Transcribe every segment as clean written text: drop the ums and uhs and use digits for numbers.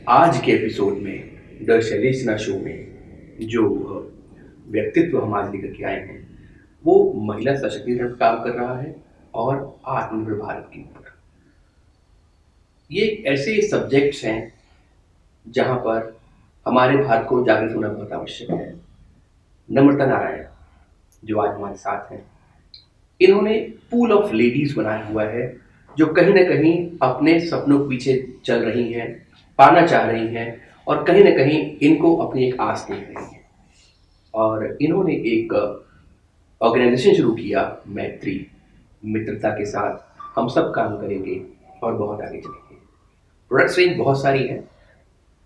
आज के एपिसोड में द शैलेश सिन्हा शो में जो व्यक्तित्व हम आज लेकर के आए हैं वो महिला सशक्तिकरण पर काम कर रहा है और आत्मनिर्भर भारत के ऊपर। ये ऐसे सब्जेक्ट्स हैं जहाँ पर हमारे भारत को जागृत होना बहुत आवश्यक है। नम्रता नारायण जो आज हमारे साथ हैं, इन्होंने पूल ऑफ लेडीज बनाया हुआ है जो कहीं ना कहीं अपने सपनों के पीछे चल रही हैं, पाना चाह रही हैं और कहीं ना कहीं इनको अपनी एक आस देख रही हैं। और इन्होंने एक ऑर्गेनाइजेशन शुरू किया, मैत्री, मित्रता के साथ हम सब काम करेंगे और बहुत आगे चलेंगे। प्रोडक्ट्स रेंज बहुत सारी है,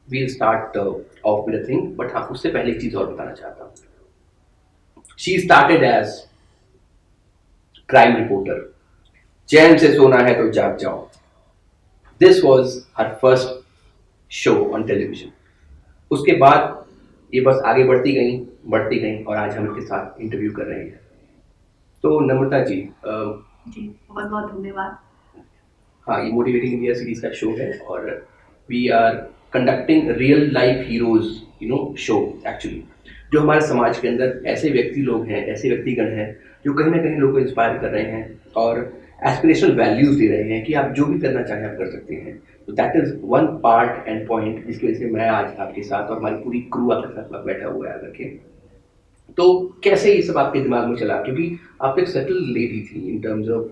we'll start off with a thing, but हाँ उससे पहले एक चीज़ और बताना चाहता हूँ। She started as crime reporter, चैन से सोना है तो जाग जाओ। This was her first show on television. उसके बाद ये बस आगे बढ़ती गई और आज हम इनके साथ इंटरव्यू कर रहे हैं। तो नम्रता जी बहुत बहुत धन्यवाद। हाँ, ये मोटिवेटिंग इंडिया सीरीज का शो है और we are conducting real life heroes show actually, जो हमारे समाज के अंदर ऐसे व्यक्ति लोग हैं, ऐसे व्यक्तिगण हैं जो कहीं ना कहीं लोगों को इंस्पायर कर रहे हैं और एस्पिरेशनल वैल्यूज दे रहे हैं कि आप जो भी करना चाहें आप कर सकते हैं। तो that is one part and point जिसकी वजह से मैं आज आपके साथ और हमारी पूरी क्रू आपके साथ बैठा हुआ है आकर के। तो कैसे ये सब आपके दिमाग में चला, क्योंकि आप एक सेटल लेडी थी इन टर्म्स ऑफ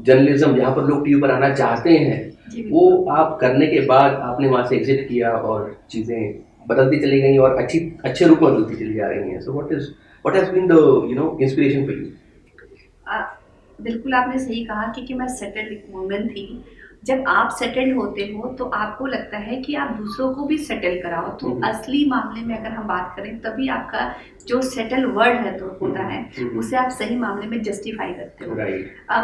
जर्नलिज्म, जहाँ पर लोग टीवी पर आना चाहते हैं, वो आप करने के बाद आपने वहाँ से एग्जिट किया और चीज़ें बदलती चली गई और अच्छे रूप में बदलती चली जा रही हैं। So what has been the inspiration for you? बिल्कुल आपने सही कहा कि मैं सेटल्ड वुमन थी। जब आप सेटल्ड होते हो तो आपको लगता है कि आप दूसरों को भी सेटल कराओ। तो असली मामले में अगर हम बात करें तभी आपका जो सेटल वर्ड है तो होता है उसे आप सही मामले में जस्टिफाई करते हो।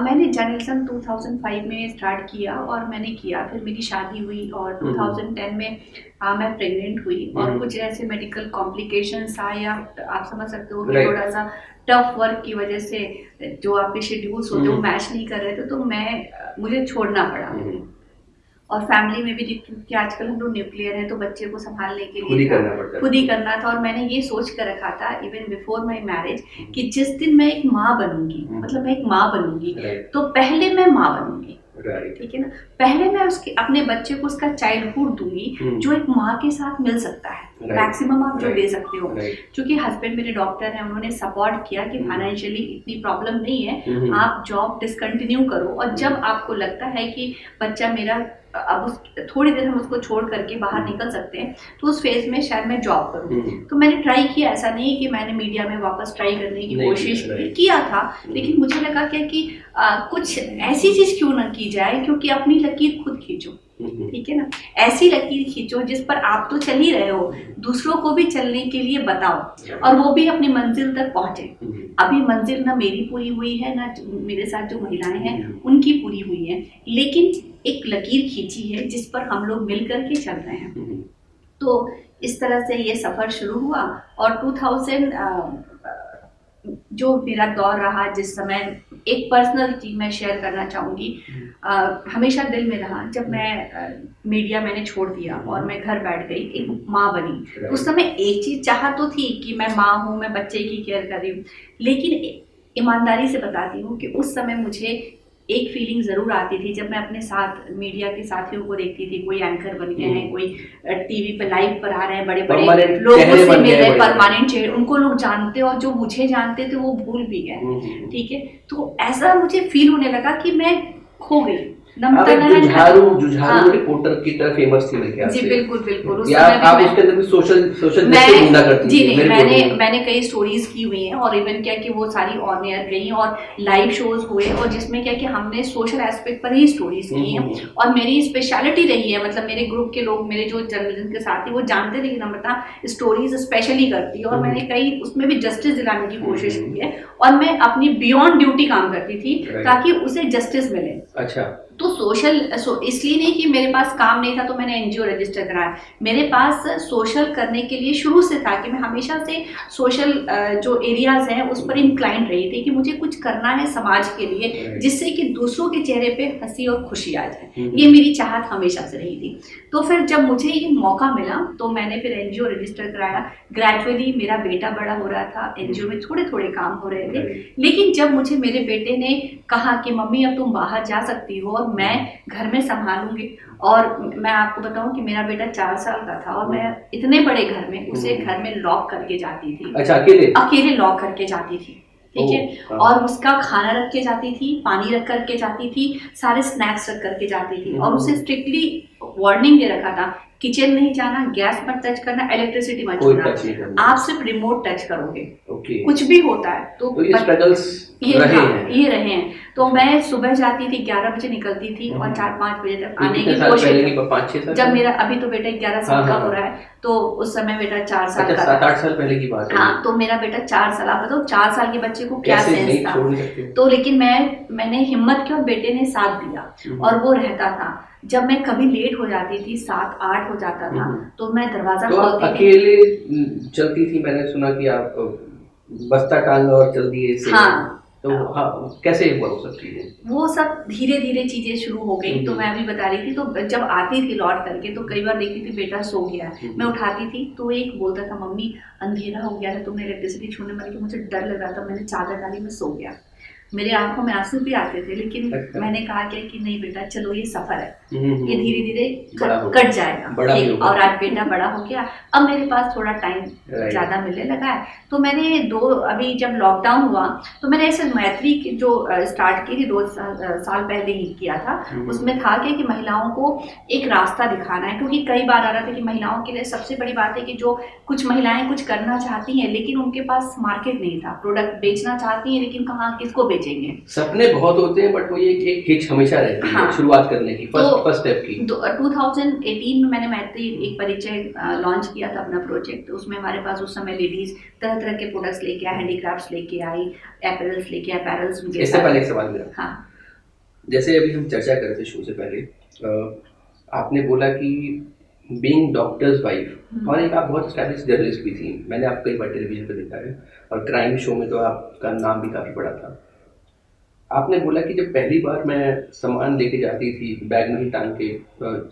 मैंने जर्नलिज्म 2005 में स्टार्ट किया और मैंने किया, फिर मेरी शादी हुई और 2010 में मैं प्रेग्नेंट हुई और कुछ ऐसे मेडिकल कॉम्प्लिकेशंस आए, आप समझ सकते हो कि थोड़ा सा टफ वर्क की वजह से जो आपके शेड्यूल्स होते हैं वो मैच नहीं कर रहे थे, तो मुझे छोड़ना पड़ा। और फैमिली में भी कि आजकल हम लोग न्यूक्लियर हैं तो बच्चे को संभालने के लिए खुद ही करना था। और मैंने ये सोच कर रखा था इवन बिफोर माई मैरिज कि जिस दिन मैं एक माँ बनूंगी, मतलब मैं एक माँ बनूंगी, तो पहले मैं माँ बनूंगी, ठीक है ना। पहले मैं अपने बच्चे को उसका चाइल्डहुड दूंगी जो एक माँ के साथ मिल सकता है, मैक्सिमम आप जो दे सकते हो। क्योंकि हस्बैंड मेरे डॉक्टर हैं, उन्होंने सपोर्ट किया कि फाइनेंशियली इतनी प्रॉब्लम नहीं है, आप जॉब डिसकंटिन्यू करो और जब आपको लगता है कि बच्चा मेरा अब थोड़ी देर हम उसको छोड़ करके बाहर निकल सकते हैं तो उस फेज में शायद मैं जॉब करूं। तो मैंने ट्राई किया, ऐसा नहीं कि मैंने मीडिया में वापस ट्राई करने की कोशिश किया था, लेकिन मुझे लगा क्या कि कुछ ऐसी चीज क्यों ना की जाए, क्योंकि अपनी लकीर खुद खींचो, ठीक है ना। ऐसी लकीर खींचो जिस पर आप तो चल ही रहे हो, दूसरों को भी चलने के लिए बताओ और वो भी अपनी मंजिल तक पहुंचे। अभी मंजिल ना मेरी पूरी हुई है ना मेरे साथ जो महिलाएं हैं उनकी पूरी हुई है, लेकिन एक लकीर खींची है जिस पर हम लोग मिल करके चल रहे हैं। तो इस तरह से ये सफर शुरू हुआ और 2000 जो मेरा दौर रहा, जिस समय एक पर्सनल चीज मैं शेयर करना चाहूँगी, हमेशा दिल में रहा। जब मीडिया मैंने छोड़ दिया और मैं घर बैठ गई, एक माँ बनी, उस समय एक चीज चाह तो थी कि मैं माँ हूँ, मैं बच्चे की केयर कर रही हूँ, लेकिन ईमानदारी से बताती हूँ कि उस समय मुझे एक फीलिंग ज़रूर आती थी जब मैं अपने साथ मीडिया के साथियों को देखती थी, कोई एंकर बन गए हैं, कोई टीवी पे लाइव पर आ रहे हैं, बड़े बड़े लोगों से मिल रहे, परमानेंट चेहरे, उनको लोग जानते और जो मुझे जानते थे वो भूल भी गए, ठीक है। तो ऐसा मुझे फील होने लगा कि मैं खो गई। जुझारू रिपोर्टर की तरह फेमस थी मेरे ख्याल से। जी बिल्कुल बिल्कुल। आप उसके अंदर भी सोशल मैंने कई स्टोरीज की हुई हैं और इवन क्या कि वो सारी ऑन एयर गई और लाइव शोज हुए और जिसमें क्या कि हमने सोशल एस्पेक्ट पर ही स्टोरीज की हैं और मेरी स्पेशलिटी रही है, मतलब मेरे ग्रुप के लोग, मेरे जो जर्नलिज्म के साथ थे वो जानते थे कि नम्रता स्टोरीज स्पेशली करती है और मैंने कई उसमें भी जस्टिस दिलाने की कोशिश की है और मैं अपनी बियॉन्ड ड्यूटी काम करती थी ताकि उसे जस्टिस मिले। अच्छा, तो इसलिए नहीं कि मेरे पास काम नहीं था तो मैंने एनजीओ रजिस्टर कराया, मेरे पास सोशल करने के लिए शुरू से था कि मैं हमेशा से सोशल जो एरियाज हैं उस पर इंक्लाइंड रही थी कि मुझे कुछ करना है समाज के लिए जिससे कि दूसरों के चेहरे पे हंसी और खुशी आ जाए, ये मेरी चाहत हमेशा से रही थी। तो फिर जब मुझे ये मौका मिला तो मैंने फिर एनजीओ रजिस्टर कराया। ग्रेजुअली मेरा बेटा बड़ा हो रहा था, एनजीओ में थोड़े थोड़े काम हो रहे थे, लेकिन जब मुझे मेरे बेटे ने कहा कि मम्मी अब तुम बाहर जा सकती हो और मैं घर में संभालूंगी, और मैं आपको बताऊं कि मेरा बेटा 4 साल का था और मैं इतने बड़े घर में उसे घर में लॉक करके जाती थी। अच्छा, अकेले लॉक करके जाती थी, ठीक है, और उसका खाना रख के जाती थी, पानी रख करके जाती थी, सारे स्नैक्स रख करके जाती थी, और उसे स्ट्रिक्टली वार्निंग दे रखा था किचन नहीं जाना, गैस मत टच करना, इलेक्ट्रिसिटी मत छूना, आप सिर्फ रिमोट टच करोगे। कुछ भी होता है तो ये स्ट्रगल्स ये रहे हैं। तो मैं सुबह जाती थी, 11 बजे निकलती थी और 4-5 बजे तक आने की कोशिश। जब मेरा अभी तो बेटा 11 साल का हो रहा है, तो उस समय बेटा 4 साल का, 7-8 साल पहले की बात है। हाँ, तो मेरा बेटा 4 साल, आप बताओ 4 साल के बच्चे को क्या सेंस था। तो लेकिन मैंने हिम्मत की और बेटे ने साथ दिया और वो रहता था। जब मैं कभी लेट हो जाती थी, 7-8 हो जाता था, तो मैं दरवाजा खोलती थी। अकेले चलती थी, मैंने सुना कि आप बस्ता टांगा और चल दिए। हाँ, तो हाँ, कैसे हुआ वो सब चीजें? वो सब धीरे धीरे चीजें शुरू हो गई। तो मैं अभी बता रही थी, तो जब आती थी लौट करके तो कई बार देखती थी बेटा सो गया है, मैं उठाती थी तो एक बोलता था मम्मी अंधेरा हो गया था, तुमने इलेक्ट्रिसिटी छूने में, मुझे डर लग रहा था, मैंने चादर डाली, मैं सो गया। मेरे आंखों में आंसू भी आते थे, लेकिन मैंने कहा कि नहीं बेटा चलो ये सफर है, ये धीरे धीरे कट जाएगा। और आज बेटा बड़ा हो गया, अब मेरे पास थोड़ा टाइम ज्यादा मिलने लगा है। तो मैंने अभी जब लॉकडाउन हुआ तो मैंने ऐसे मैत्री की जो स्टार्ट की थी 2 साल पहले ही किया था। उसमें था कि महिलाओं को एक रास्ता दिखाना है, क्योंकि कई बार आ रहा था कि महिलाओं के लिए सबसे बड़ी बात है कि जो कुछ महिलाएं कुछ करना चाहती हैं लेकिन उनके पास मार्केट नहीं था, प्रोडक्ट बेचना चाहती हैं लेकिन कहाँ किसको बेचेंगे। सपने बहुत होते हैं बट वो एक हिच हमेशा रहती है। हाँ, शुरुआत करने की फर्स्ट स्टेप की। 2018 में मैंने मैत्री एक परिचय लॉन्च किया था अपना प्रोजेक्ट। उसमें हमारे पास उस समय लेडीज तरह तरह के प्रोडक्ट्स लेके आए, हैंडीक्राफ्ट्स लेके आई, एपरल्स लेके आए, पैरल्स। इससे पहले एक सवाल मेरा, हाँ, जैसे अभी हम चर्चा कर रहे थे शो से पहले, आपने बोला कि बीइंग डॉक्टर्स वाइफ, और एक आप बहुत एस्टैब्लिश जर्नलिस्ट भी थी, मैंने आपको कई बार टेलीविजन पर देखा है, और क्राइम शो में तो आपका नाम भी काफ़ी बड़ा था। आपने बोला कि जब पहली बार मैं सामान लेके जाती थी, बैग में ही टांग के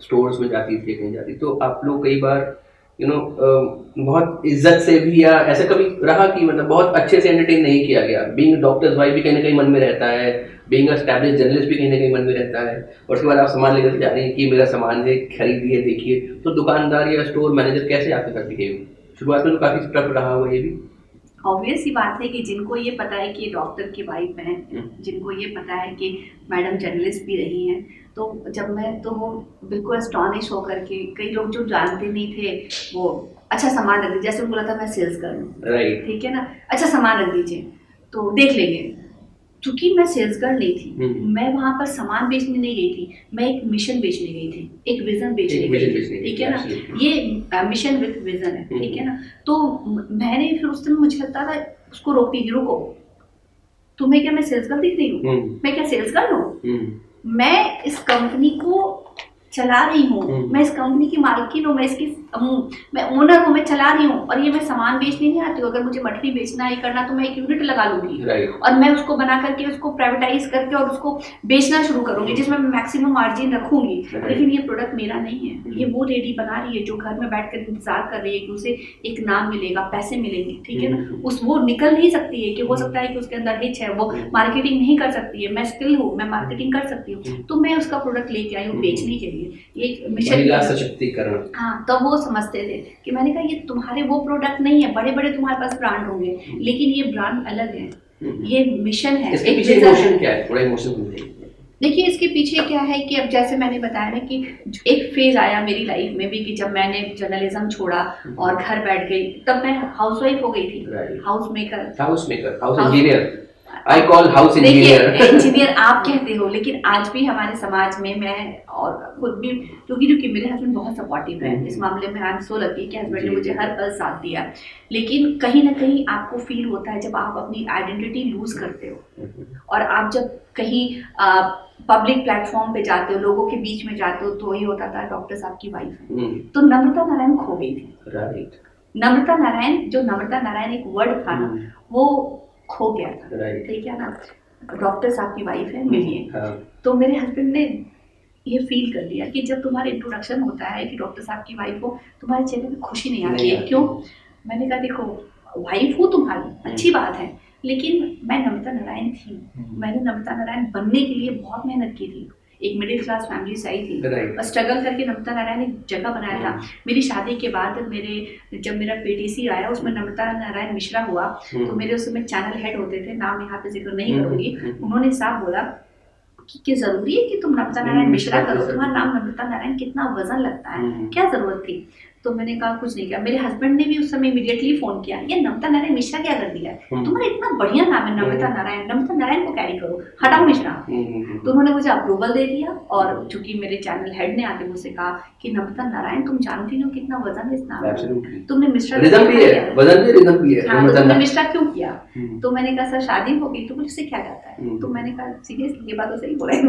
स्टोर्स में जाती थी, कहीं जाती, तो आप लोग कई बार बहुत इज्जत से भी, या ऐसा कभी रहा कि मतलब बहुत अच्छे से एंटरटेन नहीं किया गया? बीइंग डॉक्टर्स वाइफ भी कहीं ना कहीं मन में रहता है, बीइंग एस्टैब्लिश जर्नलिस्ट भी कहीं ना कहीं मन में रहता है, और उसके बाद आप सामान लेकर जा रही हैं कि मेरा सामान है, खरीदिए, देखिए, तो दुकानदार या स्टोर मैनेजर कैसे आपके साथ बिहेव? शुरुआत में तो काफ़ी टफ रहा हुआ ये भी। ऑब्वियस ही बात है कि जिनको ये पता है कि डॉक्टर की वाइफ हैं, जिनको ये पता है कि मैडम जर्नलिस्ट भी रही हैं, तो जब मैं तो वो बिल्कुल एस्टॉनिश होकर के, कई लोग जो जानते नहीं थे वो अच्छा सामान रख दीजिए, जैसे उनको लगता मैं सेल्स कर लूँ, राइट, ठीक है ना, अच्छा सामान रख दीजिए तो देख लेंगे। क्योंकि मैं सेल्स गर्ल नहीं थी, मैं वहाँ पर सामान बेचने नहीं गई थी, मैं एक मिशन बेचने गई थी, एक विजन बेचने गई थी, ठीक है ना, ये मिशन विद विजन है, ठीक है ना। तो मैंने फिर उस दिन मुझे लगता था उसको रोकती थी, रुको तुम्हें क्या मैं सेल्स गर्ल दिख रही हूँ, मैं क्या सेल्स गर्ल हूँ, मैं इस कंपनी को चला रही हूँ, मैं इस कंपनी की मालकिन हूँ, मैं इसकी मैं ओनर हूँ, मैं चला रही हूँ, और ये मैं सामान बेचने नहीं आती हूँ। अगर मुझे मठरी बेचना है करना तो मैं एक यूनिट लगा लूंगी और मैं उसको बना करके उसको प्राइवेटाइज करके और उसको बेचना शुरू करूंगी जिसमें मैं मैक्सिमम मार्जिन रखूंगी। लेकिन ये प्रोडक्ट मेरा नहीं है, ये वो लेडी बना रही है जो घर में बैठ कर इंतजार कर रही है कि उसे एक नाम मिलेगा, पैसे मिलेंगे, ठीक है ना। वो निकल नहीं सकती है, कि हो सकता है कि उसके अंदर हिच है, वो मार्केटिंग नहीं कर सकती है, मैं स्किल हूँ, मैं मार्केटिंग कर सकती हूँ, तो मैं उसका प्रोडक्ट लेके आई हूँ बेचने के लिए, एक मिशन सशक्तिकरण। हाँ, तो वो समझते थे कि मैंने कहा ये तुम्हारे वो प्रोडक्ट नहीं है, बड़े बड़े तुम्हारे पास ब्रांड होंगे लेकिन ये ब्रांड अलग है, ये मिशन है। इसके पीछे इमोशन क्या है? थोड़ा इमोशन समझाइए। देखिए इसके पीछे क्या है कि अब जैसे मैंने बताया ना कि एक फेज आया मेरी लाइफ में भी कि जब मैंने जर्नलिज्म छोड़ा और घर बैठ गई, तब मैं हाउसवाइफ हो गई थी, house maker, house engineer, I call house engineer. Engineer आप कहते हो, लेकिन आज भी हमारे समाज में मैं और खुद भी, क्योंकि मेरे हस्बैंड बहुत सपोर्टिव है इस मामले में, आई एम सो लकी कि हस्बैंड ने मुझे हर पल साथ दिया। लेकिन कहीं ना कहीं आपको फील होता है जब आप अपनी आइडेंटिटी लूज करते हो और आप जब कहीं पब्लिक प्लेटफॉर्म पे जाते हो, लोगों के बीच में जाते हो, तो वही होता था डॉक्टर साहब की वाइफ है। तो नम्रता नारायण खो गई थी। राइट। नम्रता नारायण, जो नम्रता नारायण एक वर्ड था ना, वो खो गया था। राइट। ठीक है ना, डॉक्टर साहब की वाइफ है, मिलिए। हाँ। तो मेरे हस्बैंड ने ये फील कर लिया कि जब तुम्हारा इंट्रोडक्शन होता है कि डॉक्टर साहब की वाइफ हो, तुम्हारे चेहरे में खुशी नहीं आती है, क्यों? मैंने कहा देखो, वाइफ हो तुम्हारी, अच्छी बात है, लेकिन मैं नम्रता नारायण थी। मैंने नम्रता नारायण बनने के लिए बहुत मेहनत की थी। एक मिडिल क्लास फैमिली से आई थी और स्ट्रगल करके नम्रता नारायण एक जगह बनाया था। मेरी शादी के बाद जब मेरा पीटीसी आया, उसमें नम्रता नारायण मिश्रा हुआ, तो मेरे उस समय चैनल हेड होते थे, नाम यहाँ पे जिक्र नहीं करूंगी। उन्होंने साफ बोला कि जरूरी है कि तुम नम्रता नारायण मिश्रा करो, तुम्हारा नाम नम्रता नारायण कितना वजन लगता है, क्या जरूरत थी? तो मैंने कहा कुछ नहीं किया। मेरे हस्बैंड ने भी उस समय इमीडिएटली फोन किया, ये नम्रता नारायण मिश्रा क्या कर दिया है, तुम्हारा इतना बढ़िया नाम है नम्रता नारायण, नम्रता नारायण को कैरी करो, हटाओ मिश्रा। तो उन्होंने मुझे अप्रूवल दे दिया, और चूंकि मेरे चैनल हेड ने आके मुझसे कहा कि नम्रता नारायण तुम जानती हो कितना वजन है इस नाम में, तुमने मिश्रा तुमने मिश्रा क्यों किया? तो मैंने कहा सर शादी हो गई। तो मुझे से क्या जाता है? तो मैंने कहा सीरियसली ये बात तो सही बोला है।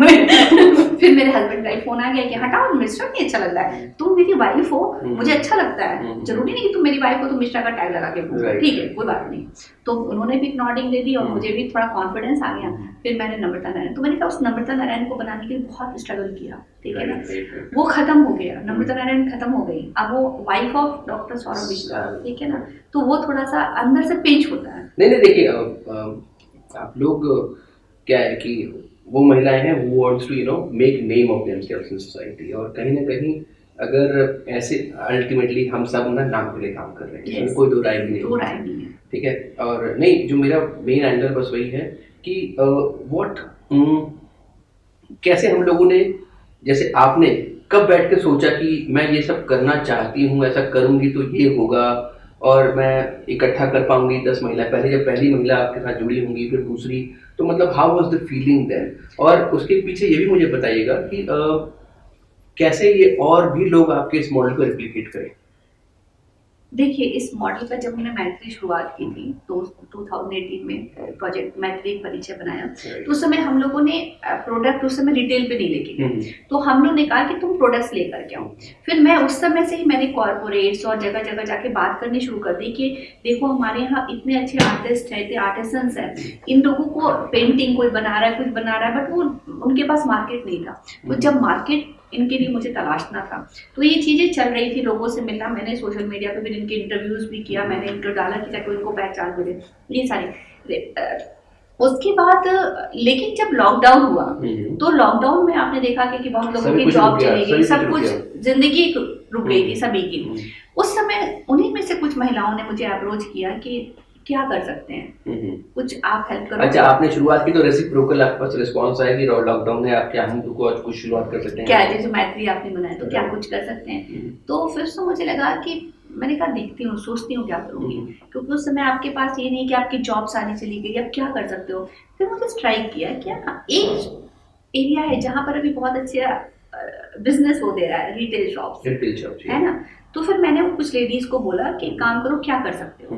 फिर मेरे हस्बैंड का फोन आ गया कि हटाओ, मिश्रा नहीं अच्छा लग रहा है, तुम मेरी वाइफ हो, मुझे अच्छा लगता है, जरूरी नहीं कि तुम मेरी वाइफ हो तो मिश्रा का टैग लगा के बोलो, ठीक है कोई बात नहीं। तो उन्होंने भी नॉडिंग दे दी और मुझे भी थोड़ा कॉन्फिडेंस आ गया। फिर मैंने नम्रता नारायण, तो मैंने कहा उस नम्रता नारायण को बनाने के लिए बहुत स्ट्रगल किया, ठीक है ना, वो खत्म हो गया, नम्रता नारायण खत्म हो गई, अब वो wife of doctor Saurabh Mishra, ठीक है ना। तो वो थोड़ा सा अंदर से पिंच होता है। नहीं देखिए, आप लोग क्या है कि वो महिलाएं हैं who wants to make name of themselves in society, और कहीं ना कहीं अगर ऐसे अल्टीमेटली हम सब ना नाम के लिए काम कर रहे हैं, इसमें कोई दो राय नहीं है, ठीक है। और नहीं, जो मेरा मेन एंगल बस वही है कि कैसे हम लोगों ने, जैसे आपने कब बैठ के सोचा कि मैं ये सब करना चाहती हूँ, ऐसा करूंगी तो ये होगा और मैं इकट्ठा कर पाऊंगी 10 महिला। पहले जब पहली महिला आपके साथ जुड़ी होंगी, फिर दूसरी, तो मतलब how was the feeling then? और उसके पीछे ये भी मुझे बताइएगा कि कैसे ये और भी लोग आपके इस मॉडल को रेप्लिकेट करें। देखिए, इस मॉडल का जब हमने मैत्री शुरुआत की थी तो 2018 में प्रोजेक्ट मैत्री परिचय बनाया, तो उस समय हम लोगों ने प्रोडक्ट उस समय रिटेल पे नहीं लेके गए, तो हम लोग ने कहा कि तुम प्रोडक्ट्स लेकर के आओ। फिर मैं उस समय से ही मैंने कॉर्पोरेट्स और जगह जगह जाके बात करनी शुरू कर दी कि देखो हमारे यहाँ इतने अच्छे आर्टिस्ट है, आर्टिसंस है, इन लोगों को पेंटिंग कोई बना रहा है, कुछ बना रहा है, बट वो उनके पास मार्केट नहीं था। तो जब मार्केट इनके लिए मुझे तलाशना था, तो ये चीज़ें चल रही थी, लोगों से मिलना, मैंने सोशल मीडिया पे भी इनके इंटरव्यूज भी किया, मैंने इंटरव्यू डाला कि ताकि उनको पहचान मिले, ये सारी। उसके बाद लेकिन जब लॉकडाउन हुआ तो लॉकडाउन में आपने देखा कि बहुत लोगों की जॉब चली गई, सब कुछ जिंदगी रुक गई थी सभी की। उस समय उन्हीं में से कुछ महिलाओं ने मुझे अप्रोच किया कि क्या कर सकते हैं, कुछ आप हेल्प करो। अच्छा, आपने शुरुआत की तो रेसिप्रोकल आपके पास रिस्पांस आया कि लॉकडाउन में आप क्या हम को आज कुछ शुरुआत कर सकते हैं, क्या जैसे मैत्री आपने बनाया तो क्या कुछ कर सकते हैं। तो फिर से मुझे लगा कि मैंने कहा देखती हूँ, सोचती हूँ क्या करूँगी, क्योंकि उस समय आपके पास ये नहीं कि आपकी जॉब सारी चली गई, अब क्या कर सकते हो। फिर मुझे स्ट्राइक किया क्या एक एरिया है जहाँ पर अभी बहुत अच्छा बिजनेस हो दे रहा है, रिटेल शॉप्स है ना। तो फिर मैंने कुछ लेडीज को बोला कि काम करो, क्या कर सकते हो।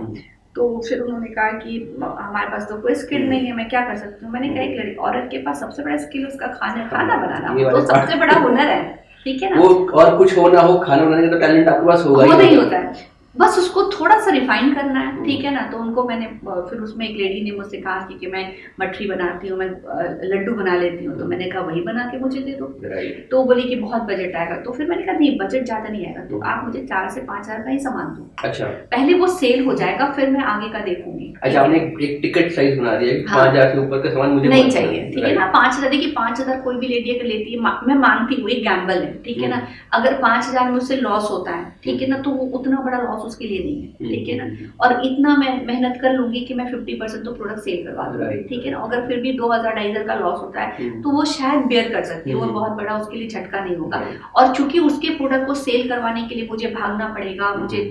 तो फिर उन्होंने कहा कि हमारे पास तो कोई स्किल नहीं है, मैं क्या कर सकती हूँ। मैंने कहा एक लड़की औरत के पास सबसे बड़ा स्किल उसका खाना बनाना, तो सबसे बड़ा हुनर है, ठीक है ना। वो और कुछ हो ना हो, खाना बनाने का तो टैलेंट आपके पास होगा ही होता है, बस उसको थोड़ा सा रिफाइन करना है, ठीक है ना। तो उनको मैंने फिर उसमें एक लेडी ने मुझसे कहा कि मैं मठरी बनाती हूँ, मैं लड्डू बना लेती हूँ, तो मैंने कहा वही बना के मुझे दे दो। तो बोली कि बहुत बजट आएगा, तो फिर मैंने कहा नहीं बजट ज्यादा नहीं आएगा, तो आप मुझे 4 से 5 हज़ार का ही सामान दो। अच्छा, पहले वो सेल हो जाएगा, फिर मैं आगे का देखूंगी। अच्छा, आपने एक टिकट साइज बना दिया कि 5,000 से ऊपर का सामान मुझे नहीं चाहिए, ठीक है ना। 5,000, देखिए 5,000 कोई भी लेडी अगर लेती है, मैं मानती हूँ एक गैम्बल है, ठीक है ना। अगर 5,000 मुझसे लॉस होता है, ठीक है ना, तो वो उतना बड़ा लॉस उसके लिए नहीं है, ठीक है ना। और इतना मैं मेहनत कर लूंगी कि मैं 50% तो प्रोडक्ट सेल करवा दूंगी, ठीक है ना। अगर फिर भी 2,000-2,500 का लॉस होता है तो वो शायद बेयर कर सकती है, वो बहुत बड़ा उसके लिए झटका नहीं होगा। और चूंकि उसके प्रोडक्ट को सेल करवाने के लिए मुझे भागना पड़ेगा, मुझे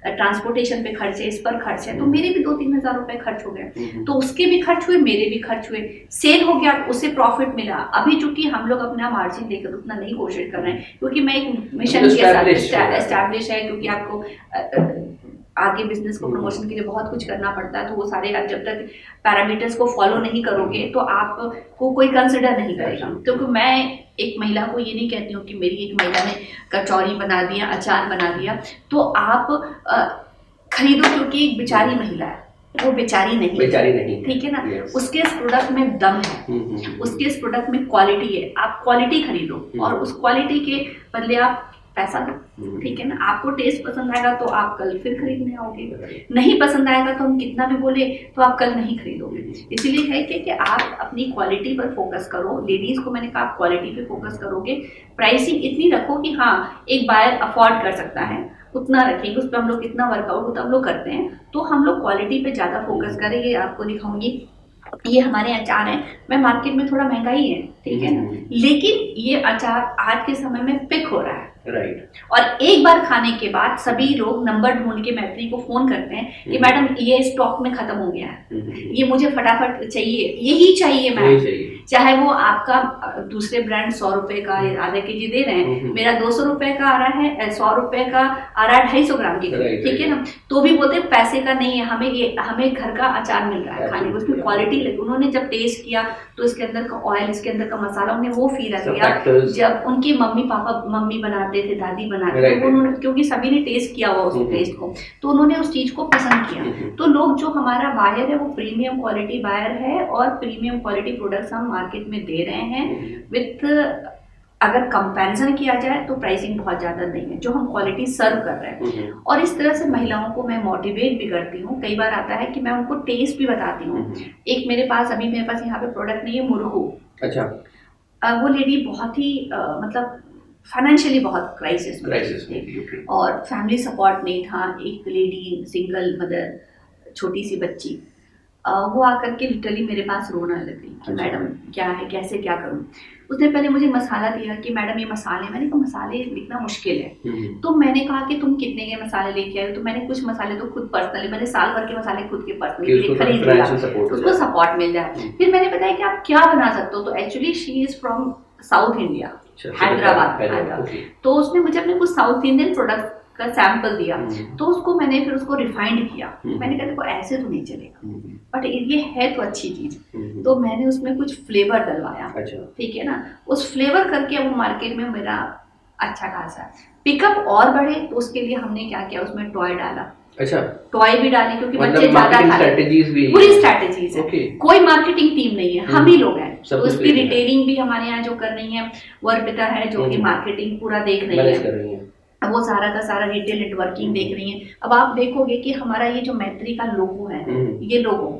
ट्रांसपोर्टेशन पे खर्च है, इस पर खर्च है, तो मेरे भी 2-3 हज़ार रुपए खर्च हो गए, तो उसके भी खर्च हुए, मेरे भी खर्च हुए, सेल हो गया, उसे प्रॉफिट मिला। अभी चूंकि हम लोग अपना मार्जिन देकर उतना नहीं कोशिश कर रहे हैं, क्योंकि मैं एक मिशन के साथ एस्टैब्लिश है, क्योंकि आपको आगे बिजनेस को प्रमोशन के लिए बहुत कुछ करना पड़ता है, तो वो सारे आप जब तक पैरामीटर्स को फॉलो नहीं करोगे तो आपको कोई कंसिडर नहीं करेगा। क्योंकि मैं एक महिला को ये नहीं कहती हूँ कि मेरी एक महिला ने कचौरी बना दिया, अचार बना दिया तो आप खरीदो, क्योंकि एक बेचारी महिला है, वो बेचारी नहीं, ठीक है ना। उसके इस प्रोडक्ट में दम है, उसके इस प्रोडक्ट में क्वालिटी है, आप क्वालिटी खरीदो और उस क्वालिटी के बदले आप पैसा दो, ठीक है ना। आपको टेस्ट पसंद आएगा तो आप कल फिर खरीदने आओगे, नहीं पसंद आएगा तो हम कितना भी बोले तो आप कल नहीं खरीदोगे। इसीलिए है कि आप अपनी क्वालिटी पर फोकस करो। लेडीज को मैंने कहा आप क्वालिटी पे फोकस करोगे, प्राइसिंग इतनी रखो कि हाँ एक बायर अफोर्ड कर सकता है, उतना रखेंगे, उस पर हम लोग कितना वर्कआउट होता है हम लोग करते हैं, तो हम लोग क्वालिटी पे ज़्यादा फोकस करें। ये आपको दिखाऊंगी, ये हमारे अचार हैं। मैं मार्केट में थोड़ा महंगाई है, ठीक है ना, लेकिन ये अचार आज के समय में पिक हो रहा है, राइट। और एक बार खाने के बाद सभी लोग नंबर ढूंढ के मैत्री को फोन करते हैं कि मैडम ये स्टॉक में खत्म हो गया है, ये मुझे फटाफट चाहिए, यही चाहिए मैम। चाहे वो आपका दूसरे ब्रांड 100 रुपए का आधा केजी दे रहे हैं, मेरा 200 रुपए का आ रहा है, 100 रुपए का आ रहा है 250 ग्राम की, ठीक है ना, तो भी बोलते पैसे का नहीं है, हमें घर का अचार मिल रहा है खाने को, उसमें क्वालिटी लगी। उन्होंने जब टेस्ट किया तो इसके अंदर का ऑयल, इसके अंदर का मसाला, उन्हें वो फील आ गया। जब उनके मम्मी बनाते थे, दादी बनाते थे, उन्होंने, क्योंकि सभी ने टेस्ट किया हुआ उस टेस्ट को, तो उन्होंने उस चीज को पसंद किया। तो लोग, जो हमारा बायर है वो प्रीमियम क्वालिटी बायर है और प्रीमियम क्वालिटी प्रोडक्ट्स हम मार्केट में दे रहे हैं विथ, अगर कंपैरिजन किया जाए तो प्राइसिंग बहुत ज़्यादा नहीं है जो हम क्वालिटी सर्व कर रहे हैं। और इस तरह से महिलाओं को मैं मोटिवेट भी करती हूँ। कई बार आता है कि मैं उनको टेस्ट भी बताती हूँ। एक मेरे पास यहाँ पे प्रोडक्ट नहीं है, मुरहू। अच्छा। वो लेडी बहुत ही मतलब फाइनेंशियली बहुत क्राइसिस में, और फैमिली सपोर्ट नहीं था। एक लेडी सिंगल मदर, छोटी सी बच्ची, वो आकर के लिटरली मेरे पास रोना लगी कि मैडम क्या है, कैसे क्या करूं। उसने पहले मुझे मसाला दिया कि मैडम ये मसाले, मैंने कहा मसाले लिखना मुश्किल है। तो मैंने कहा कि तुम कितने के मसाले लेके आए हो, तो मैंने कुछ मसाले तो खुद पर्सनली, मैंने साल भर के मसाले खुद के पर्सनली खरीद लिया, उसको सपोर्ट मिल जाए। फिर मैंने बताया कि आप क्या बना सकते हो, तो actually she is from south India, Hyderabad. तो उसने मुझे अपने कुछ साउथ इंडियन प्रोडक्ट का सैंपल दिया, तो उसको मैंने फिर उसको रिफाइंड किया। मैंने कहा देखो ऐसे तो नहीं चलेगा, बट ये है तो अच्छी चीज, तो मैंने उसमें कुछ फ्लेवर डलवाया, ठीक है ना। उस फ्लेवर करके अब मार्केट में मेरा अच्छा खासा पिकअप और बढ़े, तो उसके लिए हमने क्या किया, उसमें टॉय डाला। अच्छा, टॉय भी डाले क्योंकि बच्चे ज्यादा पूरी स्ट्रैटेजीज है। कोई मार्केटिंग टीम नहीं है, हम ही लोग हैं। तो उसकी रिटेलिंग भी हमारे यहाँ जो कर रही है वो अर्पिता है, जो कि मार्केटिंग पूरा देख रही है, अब वो सारा का सारा रिटेल नेटवर्किंग देख रही है। अब आप देखोगे कि हमारा ये जो मैत्री का लोगो है, ये लोगो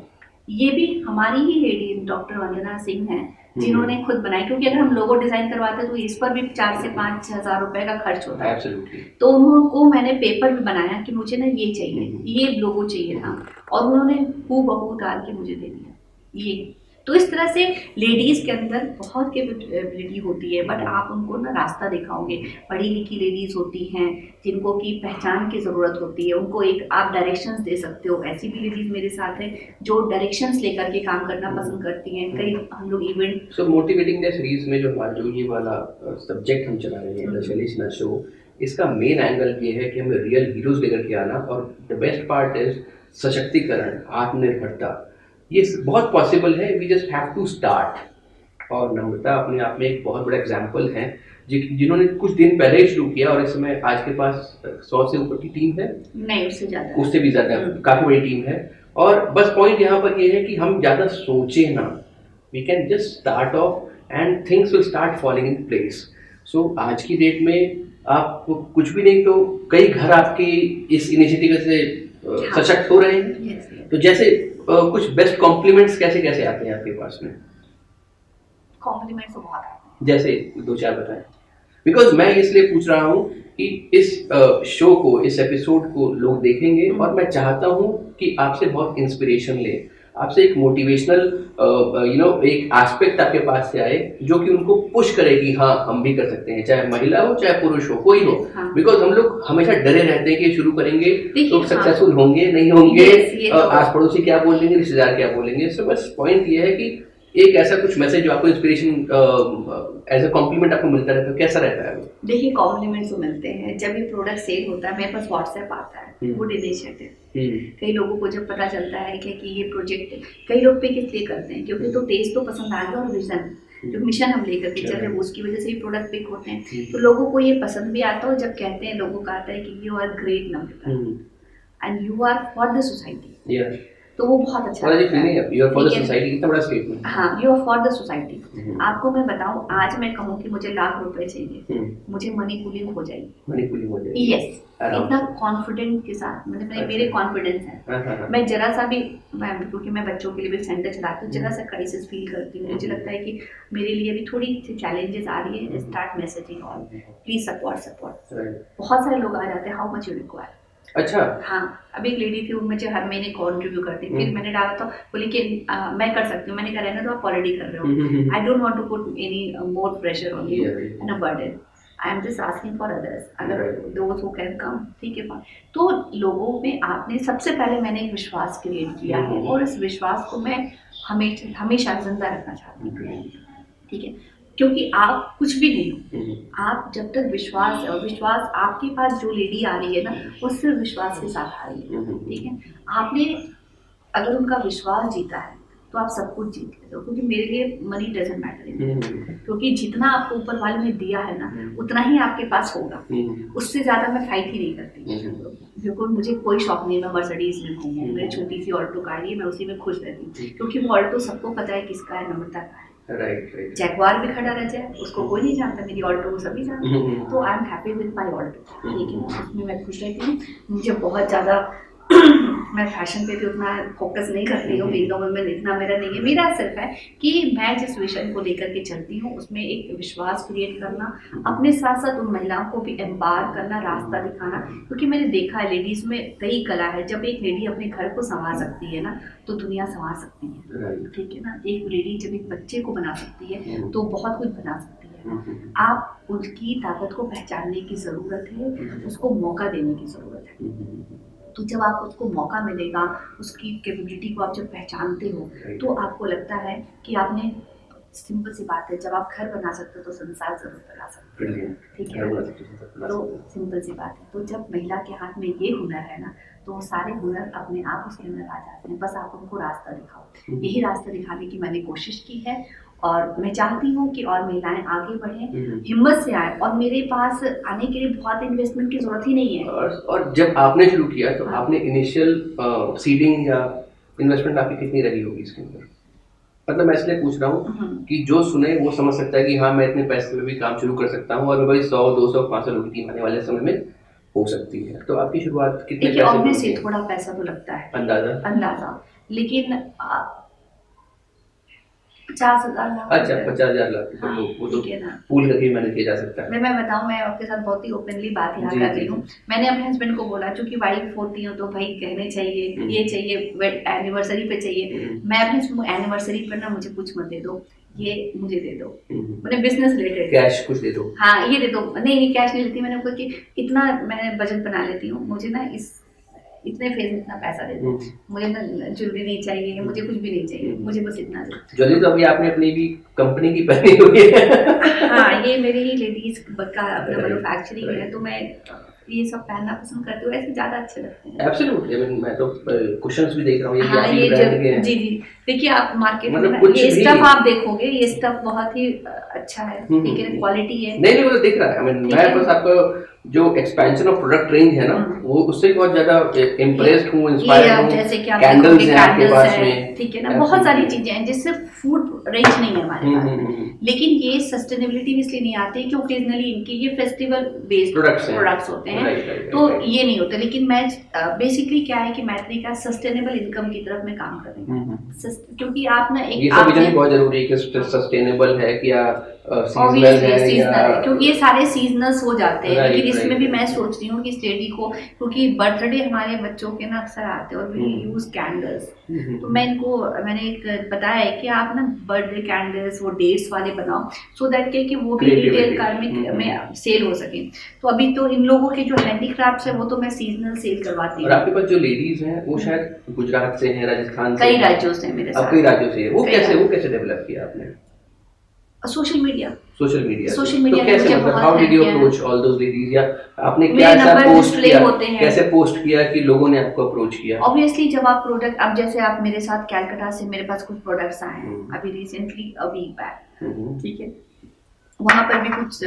ये भी हमारी ही लेडी डॉक्टर वंदना सिंह हैं जिन्होंने खुद बनाई, क्योंकि अगर हम लोगो डिजाइन करवाते तो इस पर भी 4 से 5 हजार रुपए का खर्च होता है। तो उनको मैंने पेपर में बनाया कि मुझे ना ये चाहिए, ये लोगो चाहिए था, और उन्होंने हूबहू डाल के मुझे दे दिया ये। तो इस तरह से लेडीज के अंदर बहुत कैपेबिलिटी होती है, बट आप उनको ना रास्ता दिखाओगे। पढ़ी लिखी लेडीज होती हैं जिनको की पहचान की ज़रूरत होती है, उनको एक आप डायरेक्शंस दे सकते हो। ऐसी भी लेडीज मेरे साथ है जो डायरेक्शंस लेकर के काम करना पसंद करती हैं। कई हम लोग इवेंट मोटिवेटिंग द सीरीज में जो हमारा जो ये वाला सब्जेक्ट हम चला रहे हैं, द शैलीसना शो, इसका मेन एंगल ये है कि हमें रियल हीरोज लेकर के आना, और द बेस्ट पार्ट इज सशक्तिकरण, आत्मनिर्भरता। ये बहुत पॉसिबल है, we just have to start. और नम्रता अपने आप में एक बहुत बड़ा एग्जाम्पल है जिन्होंने कुछ दिन पहले ही शुरू किया, और इस समय आज के पास 100 से ऊपर की टीम है, नहीं उससे भी ज़्यादा काफ़ी बड़ी टीम है। और बस पॉइंट यहाँ पर ये है कि हम ज़्यादा सोचे ना, we can just start off and things will start falling in place. So आज की डेट में आप कुछ भी नहीं तो कई घर आपके इस इनिशिएटिव से सशक्त हो रहे हैं। तो जैसे कुछ बेस्ट कॉम्प्लीमेंट्स कैसे कैसे आते हैं आपके पास में? कॉम्प्लीमेंट्स तो बहुत आते हैं, जैसे 2-4 बताएं। बिकॉज मैं इसलिए पूछ रहा हूँ कि इस शो को, इस एपिसोड को लोग देखेंगे, और मैं चाहता हूँ कि आपसे बहुत इंस्पिरेशन ले, आपसे एक मोटिवेशनल एक एस्पेक्ट आपके पास से आए जो कि उनको पुश करे कि हाँ हम भी कर सकते हैं, चाहे महिला हो चाहे पुरुष हो, कोई हो। बिकॉज हम लोग हमेशा डरे रहते हैं कि शुरू करेंगे तो सक्सेसफुल होंगे नहीं होंगे, आस पड़ोसी क्या बोलेंगे, रिश्तेदार क्या बोलेंगे। सो बस पॉइंट ये है कि एक ऐसा कुछ मैसेज जो आपको इंस्पिरेशन एज अ कॉम्प्लीमेंट आपको मिलता रहता है, कैसा रहता है वो? देखिए कॉम्प्लीमेंट्स तो मिलते हैं जब ये प्रोडक्ट सेल होता है, मेरे पास व्हाट्सएप आता है, गुड इनिशिएटिव। कई लोगों को जब पता चलता है कि ये प्रोजेक्ट, कई लोग पिक इसलिए करते हैं क्योंकि तो टेस्ट तो पसंद आ गया और विजन, जो मिशन हम लेकर के चल रहे हैं उसकी वजह से ही प्रोडक्ट पिक होते हैं। तो लोगों को ये पसंद भी आता है, और जब कहते हैं लोगों का आता है कि you are great Namrata and you are for the society, तो वो बहुत अच्छा लगता है। You are for the society, कितना बड़ा स्टेटमेंट। हाँ, you are for the society. आपको मैं बताऊं, आज मैं कहूँ कि मुझे लाख रुपए चाहिए, मुझे मनी पुलिंग हो जाएगी। यस, इतना कॉन्फिडेंट के साथ, मतलब मेरे कॉन्फिडेंस है। मैं जरा सा भी, क्योंकि मैं बच्चों के लिए भी सेंटर चलाती हूँ, जरा सा क्राइसिस फील करती हूँ, मुझे लगता है कि मेरे लिए भी थोड़ी सी चैलेंजेस आ रही है, start messaging all, please support. बहुत सारे लोग आ जाते हैं, हाउ मच यू रिक्वायर। अच्छा, हाँ, अभी एक लेडी थी, वो मुझे हर महीने कंट्रीब्यूट करती, फिर मैंने डाला तो बोली कि मैं कर सकती हूँ। मैंने कहा रहना तो, आप ऑलरेडी कर रहे हो, I don't want to put any more pressure on you and a burden, I am just asking for others, अगर दोस्त हु कैन कम, ठीक है। तो लोगों में आपने, सबसे पहले मैंने एक विश्वास क्रिएट किया है, और इस विश्वास को मैं हमेशा जिंदा रखना चाहती हूँ, ठीक है। क्योंकि आप कुछ भी नहीं हो, आप जब तक विश्वास है, और विश्वास आपके पास जो लेडी आ रही है ना, वो सिर्फ विश्वास के साथ आ रही है, ठीक है। आपने अगर उनका विश्वास जीता है तो आप सब कुछ जीत लेते हो, क्योंकि मेरे लिए मनी डजंट मैटर, क्योंकि जितना आपको ऊपर वाले ने दिया है ना, उतना ही आपके पास होगा, उससे ज्यादा मैं फाइट ही नहीं करती। बिल्कुल, मुझे कोई शौक नहीं है मैं मर्सिडीज में घूमूं, मेरी छोटी सी ऑल्टो कार है, मैं उसी में खुश रहती हूँ, क्योंकि वो ऑल्टो सबको पता है किसका है, नम्रता का है। राइट। जैगवार भी खड़ा रह जाए, उसको कोई नहीं जानता, मेरी ऑल्टो को सभी जानते हैं, तो I am happy with my Alto, ठीक है, उसमें मैं खुश रहती हूँ। मुझे बहुत ज़्यादा मैं फैशन पे भी उतना फोकस नहीं करती हूँ, बिजनेस में इतना मेरा नहीं है। मेरा सिर्फ है कि मैं जिस विजन को लेकर के चलती हूँ उसमें एक विश्वास क्रिएट करना, अपने साथ साथ उन महिलाओं को भी एम्पावर करना, रास्ता दिखाना, क्योंकि मैंने देखा है लेडीज़ में कई कला है। जब एक लेडी अपने घर को संभाल सकती है ना, तो दुनिया संभाल सकती है, ठीक है ना। एक लेडी जब एक बच्चे को बना सकती है तो बहुत कुछ बना सकती है। आप उसकी ताकत को पहचानने की ज़रूरत है, उसको मौका देने की ज़रूरत है। तो जब आप उसको मौका मिलेगा, उसकी कैपेबिलिटी को आप जब पहचानते हो, तो आपको लगता है कि आपने, सिंपल सी बात है, जब आप घर बना सकते हो तो संसार जरूर बना सकते हो, ठीक है। तो सिंपल सी बात है, तो जब महिला के हाथ में ये हुनर है ना, तो सारे हुनर अपने आप उसके अंदर आ जाते हैं, बस आप उनको रास्ता दिखाओ। यही रास्ता दिखाने की मैंने कोशिश की है, और मैं चाहती हूँ कि और महिलाएं आगे बढ़ें, हिम्मत से आए, और मेरे पास आने के लिए बहुत इन्वेस्टमेंट की जरूरत ही नहीं है। और जब आपने शुरू किया तो आपने इनिशियल सीडिंग या इन्वेस्टमेंट आपकी कितनी रही होगी इसके अंदर? मतलब मैं इसलिए पूछ रहा हूँ कि जो सुने वो समझ सकता है कि हाँ, मैं इतने पैसे में भी काम शुरू कर सकता हूँ, और भाई 100, 200, 500 लोगों की आने वाले समय में हो सकती है। तो आपकी शुरुआत कितने पैसे? ऑब्वियसली थोड़ा पैसा तो लगता है, अंदाजा, लेकिन 50,000 अच्छा, 50,000 लाख, हाँ, वो तो पूल करके मैनेज किया जा सकता है। मैं बताऊं, मैं आपके साथ बहुत ही ओपनली बात यहाँ कर रही हूँ। मैंने अपने हस्बैंड को बोला, चूंकि वाइफ होती हूँ तो भाई कहने चाहिए, ये चाहिए, एनिवर्सरी पे चाहिए। मैं अपने एनिवर्सरी पर ना, मुझे कुछ मत दे दो, ये मुझे दे दो, मैंने बिजनेस रिलेटेड कैश कुछ दे दो, हाँ ये दे दो, नहीं कैश नहीं लेती मैंने, उनको कि इतना मैं बजट बना लेती हूँ, मुझे ना इतने फेज में इतना पैसा दे दो, मुझे ना ज्वेलरी नहीं चाहिए, मुझे कुछ भी नहीं चाहिए, मुझे बस इतना दे। ज्वेलरी तो अभी आपने अपनी भी कंपनी की पहनी हुई है। हाँ, ये मेरी लेडीज का अपना मैन्युफैक्चरिंग है, तो मैं ये सब पहनना पसंद करती हूँ, ऐसे ज्यादा अच्छे लगते हैं। एब्सोल्युटली, आई मीन मैं तो कुशन्स भी देख रहा हूँ, ये हाँ, ये ब्रांड के हैं। जी, देखिए आप मार्केट मतलब में ये स्टफ आप देखोगे, ये स्टफ बहुत ही अच्छा है, ठीक है, क्वालिटी है। नहीं, वो तो दिख रहा है। आई मीन मैं बस आपको जो एक्सपेंशन ऑफ प्रोडक्ट रेंज है ना, वो उससे बहुत ज्यादा इम्प्रेस्ड हूँ, इंस्पायर्ड हूँ। जैसे कि आप कैंडल्स हैं आपके पास में, ठीक है ना, बहुत सारी चीजें हैं जिससे फूड रेंज नहीं है हमारे पास, लेकिन ये सस्टेनेबिलिटी इसलिए नहीं आती कि ओकेजनली इनके ये फेस्टिवल बेस्ड प्रोडक्ट्स होते हैं, तो ये नहीं होते। लेकिन मैं बेसिकली क्या है कि मैत्री का सस्टेनेबल इनकम की तरफ मैं काम कर रही हूँ, क्योंकि आप ना एक ये सब विजन बहुत जरूरी है कि सस्टेनेबल है, कि सीजनल ऑब्वियसली है सीजनल है, या क्योंकि ये सारे सीजनल्स हो जाते हैं। राइट लेकिन इसमें राइट भी मैं राइट। सोच रही हूँ कि इस लेडी को, क्योंकि बर्थडे हमारे बच्चों के ना अक्सर आते हैं और वी यूज कैंडल्स, तो मैंने एक बताया है कि आप ना बर्थडे कैंडल्स वो डेट्स वाले बनाओ, सो दैट कि वो भी रिटेल क्रिएटिविटी। में सेल हो सके। तो अभी तो इन लोगों के जो हैंडीक्राफ्ट्स है वो तो मैं सीजनल सेल करवाती और हूँ। आपके पास जो लेडीज हैं वो शायद गुजरात से हैं, राजस्थान से कई हैं, राज्यों से मेरे अब कई साथ, राज्यों से हैं। वो कई कैसे राज्य डेवलप किया आपने? सोशल मीडिया, सोशल मीडिया से। सोशल तो मीडिया ने कैसे मुझे मतलब बहुत हाउ डिड हेल्प यू किया है। अप्रोच ऑल दोस लेडीज, या आपने क्या मेरे ऐसा नंबर पोस्ट डिस्प्ले किया, होते हैं। कैसे पोस्ट किया कि लोगों ने आपको अप्रोच किया? ऑब्वियसली जब आप प्रोडक्ट, अब जैसे आप मेरे साथ कैलकाटा से मेरे पास कुछ प्रोडक्ट्स आए हैं अभी रिसेंटली अ वीक बैक, ठीक है, वहाँ पर भी कुछ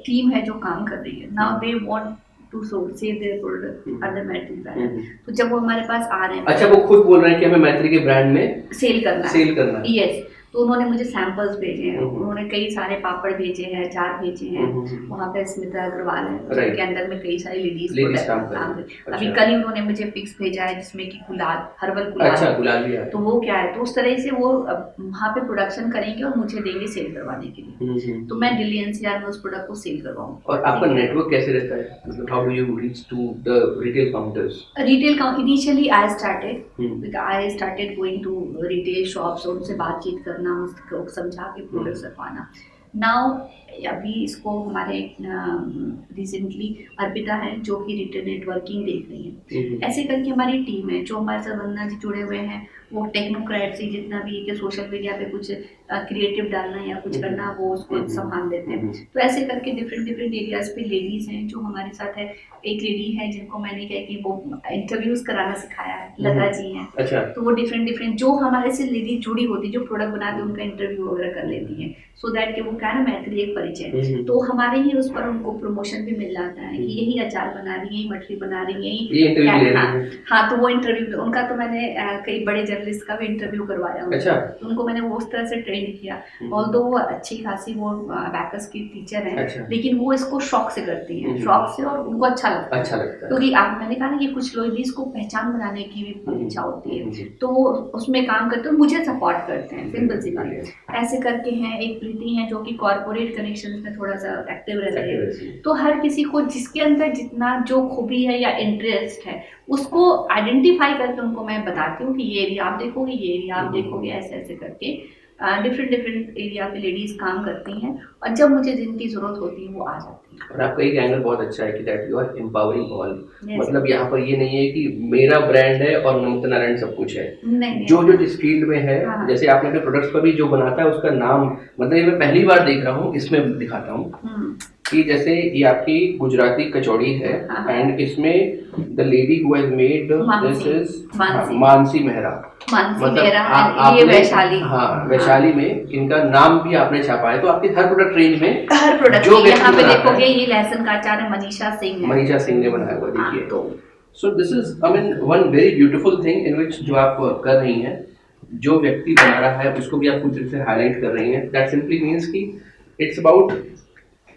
टीम है जो काम कर रही है। Now they want to sell their product under Matri brand. तो जब वो हमारे पास आ रहे हैं, अच्छा, वो खुद बोल रहे हैं कि हमें मैत्री के ब्रांड में सेल करना है। यस। तो उन्होंने मुझे सैंपल्स भेजे हैं, उन्होंने कई सारे पापड़ भेजे हैं, अचार भेजे हैं। वहाँ पे स्मिता अग्रवाल है Right. जिनके अंदर में कई सारी लेडीज काम कर रही हैं। अभी अच्छा। कल ही उन्होंने मुझे पिक्स भेजा है जिसमें कि गुलाल, हर्बल गुलाल। अच्छा, गुलाल भी है। तो वो क्या है, तो उस तरह से वो वहाँ पे प्रोडक्शन करेंगे और मुझे देंगे सेल करवाने के लिए। तो मैं दिल्ली एनसीआर में उस प्रोडक्ट को सेल करवाऊँ। और आपका नेटवर्क कैसे रहता है, मतलब how do you reach to the retail counters? Retail initially I started going to retail shops और उनसे बातचीत करना, उसको समझा के प्रोडक्ट्स रखवाना। नाउ अभी इसको हमारे रिसेंटली अर्पिता है जो कि रिटेल नेटवर्किंग देख रही है। ऐसे करके हमारी टीम है जो हमारे साथ वंदना जी जुड़े हुए हैं, वो टेक्नोक्रेट से जितना भी है कि सोशल मीडिया पे कुछ क्रिएटिव डालना या कुछ करना वो उसको संभाल लेते हैं। तो ऐसे करके डिफरेंट डिफरेंट एरियाज पे लेडीज हैं जो हमारे साथ है। एक लेडी है जिनको मैंने क्या कि वो इंटरव्यूज कराना सिखाया है, लता जी हैं। अच्छा। तो वो डिफरेंट डिफरेंट जो हमारे से लेडी जुड़ी होती जो प्रोडक्ट बनाते उनका इंटरव्यू वगैरह कर लेती हैं, सो दैट कि वो क्या है ना मैत्री एक परिचय। तो हमारे ही उस पर उनको प्रमोशन भी मिल जाता है कि यही अचार बना रही है, यही मठरी बना रही है, ये इंटरव्यू ले रही है। हाँ, तो वो इंटरव्यू उनका तो मैंने कई बड़े जर्नलिस्ट का भी इंटरव्यू करवाया। अच्छा। उनको मैंने वो उस तरह से ट्रेन किया। ऑल्दो वो अच्छी खासी वो बैकर्स की टीचर है। अच्छा। लेकिन वो इसको शौक से करती हैं, शौक से, और उनको अच्छा लगता है। क्योंकि आप मैंने कहा ना कि कुछ लोग इसको पहचान बनाने की भी इच्छा होती है, तो वो उसमें काम करते हैं, मुझे सपोर्ट करते हैं, सिंपल सी बात। ऐसे करके हैं। एक प्रीति है जो कि कॉर्पोरेट कनेक्शंस में थोड़ा सा एक्टिव रहते हैं। तो हर किसी को जिसके अंदर जितना जो खूबी है या इंटरेस्ट है उसको आइडेंटिफाई करके उनको मैं बताती हूँ कि ये एरिया आप देखोगे, ये एरिया आप देखोगे, ऐसे ऐसे करके डिफरेंट डिफरेंट एरिया पे लेडीज काम करती हैं और जब मुझे जिनकी जरूरत होती है वो आ जाती है। और आपका एक एंगल बहुत अच्छा है कि that you are empowering all. मतलब यहाँ पर ये नहीं है कि मेरा ब्रांड है और नमक नारायण सब कुछ है। नहीं, जो जो जिस फील्ड में है, हाँ। जैसे आपने अपने प्रोडक्ट्स पर भी जो बनाता है उसका नाम, मतलब ये मैं पहली बार देख रहा हूँ, इसमें दिखाता हूँ कि जैसे ये आपकी गुजराती कचौड़ी है, एंड इसमें the lady who has made this is Mansi Mehra. मतलब ये वैशाली, हाँ, वैशाली में इनका नाम भी आपने छापा है। तो आपके हर प्रोडक्ट रेंज में, हर प्रोडक्ट जो यहाँ पे देखोगे, ये लहसुन का अचार है, मनीषा सिंह ने बनाया हुआ, देखिए। So this is I mean one very beautiful thing in which जो आप कर रही हैं, जो व्यक्ति बना रहा है उसको भी आप कुछ तरह से हाईलाइट कर रही हैं। दैट सिंपली मीन्स कि इट्स अबाउट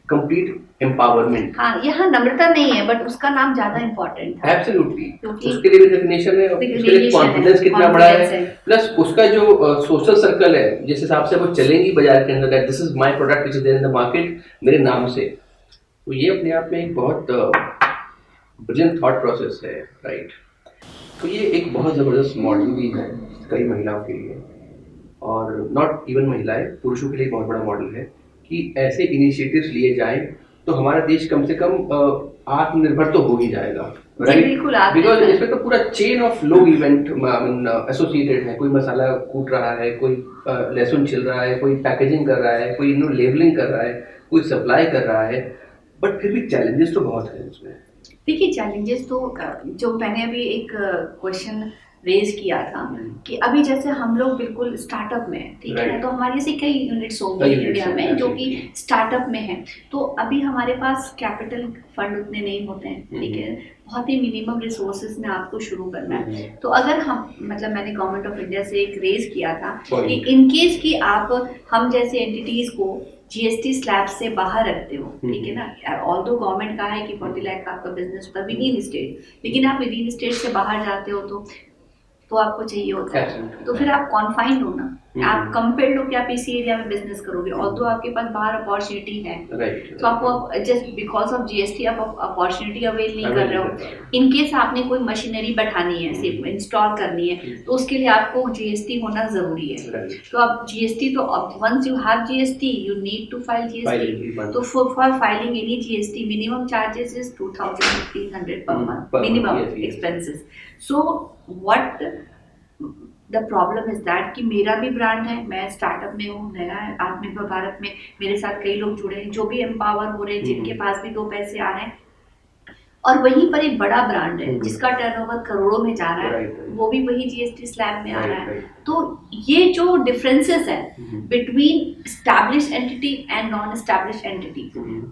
कंप्लीट एम्पावरमेंट। हाँ, यहाँ नम्रता नहीं है, बट उसका नाम ज्यादा इम्पोर्टेंट था। एब्सोल्युटली, उसके लिए भी रिकग्निशन है, उसके लिए कॉन्फिडेंस कितना बड़ा है, प्लस उसका जो सोशल सर्कल है जिस हिसाब से वो चलेंगी बाजार के अंदर, that this is my product which is there in the market, मेरे नाम से। तो ये अपने आप में एक बहुत ब्रिलियंट थॉट प्रोसेस है, राइट। तो ये एक बहुत ज़बरदस्त मॉडल भी है कई महिलाओं के लिए, और नॉट इवन महिलाएं, पुरुषों के लिए बहुत बड़ा मॉडल है कि ऐसे इनिशिएटिव्स लिए जाएं तो हमारा देश कम से कम आत्मनिर्भर तो हो ही जाएगा, राइट। बिकॉज इसमें तो पूरा चेन ऑफ लोग इवेंट एसोसिएटेड है। कोई मसाला कूट रहा है, कोई लहसुन छिल रहा है, कोई पैकेजिंग कर रहा है, कोई लेबलिंग कर रहा है, कोई सप्लाई कर रहा है, बट फिर भी चैलेंजेस तो बहुत है इसमें। देखिए, चैलेंजेस तो जो मैंने अभी एक क्वेश्चन रेज किया था कि अभी जैसे हम लोग बिल्कुल स्टार्टअप में, ठीक है ना, तो हमारे से कई यूनिट्स होंगे इंडिया में जो कि स्टार्टअप में हैं। तो अभी हमारे पास कैपिटल फंड उतने नहीं होते हैं, ठीक है, बहुत ही मिनिमम रिसोर्सेज में आपको शुरू करना है। तो अगर हम, मतलब मैंने गवर्नमेंट ऑफ इंडिया से एक रेज किया था कि इन केस कि आप हम जैसे एंटिटीज को जीएसटी स्लैब से बाहर रखते हो, ठीक है ना, ऑल्दो गवर्नमेंट का है कि 40 लाख का आपका बिजनेस होता है विद इन स्टेट, लेकिन आप विद इन स्टेट से बाहर जाते हो तो आपको चाहिए होता है, तो फिर आप कॉन्फाइंड हो ना, आप कंपेयर लो कि आप इसी एरिया में बिजनेस करोगे और तो आपके पास बाहर अपॉर्चुनिटी है, राइट, तो आपको जस्ट बिकॉज ऑफ जीएसटी आप अपॉर्चुनिटी अवेल नहीं कर रहे हो। इन केस आपने कोई मशीनरी बैठानी है, सिर्फ इंस्टॉल करनी है, तो उसके लिए आपको जीएसटी होना जरूरी है। तो अब जीएसटी तो once you have GST you need to file GST. तो for filing any GST minimum charges is 2,000-1,500 पर month minimum expenses. So what the problem is that कि मेरा भी ब्रांड है, मैं स्टार्टअप में हूँ, नया आत्मनिर्भर भारत में मेरे साथ कई लोग जुड़े हैं जो भी एम्पावर हो रहे हैं, जिनके पास भी 2 पैसे आ रहे हैं, और वहीं पर एक बड़ा ब्रांड है जिसका टर्नओवर करोड़ों में जा रहा है, वो भी वही जीएसटी स्लैब में आ रहा है। तो ये जो डिफरेंसेस है between establish entity and non establish entity,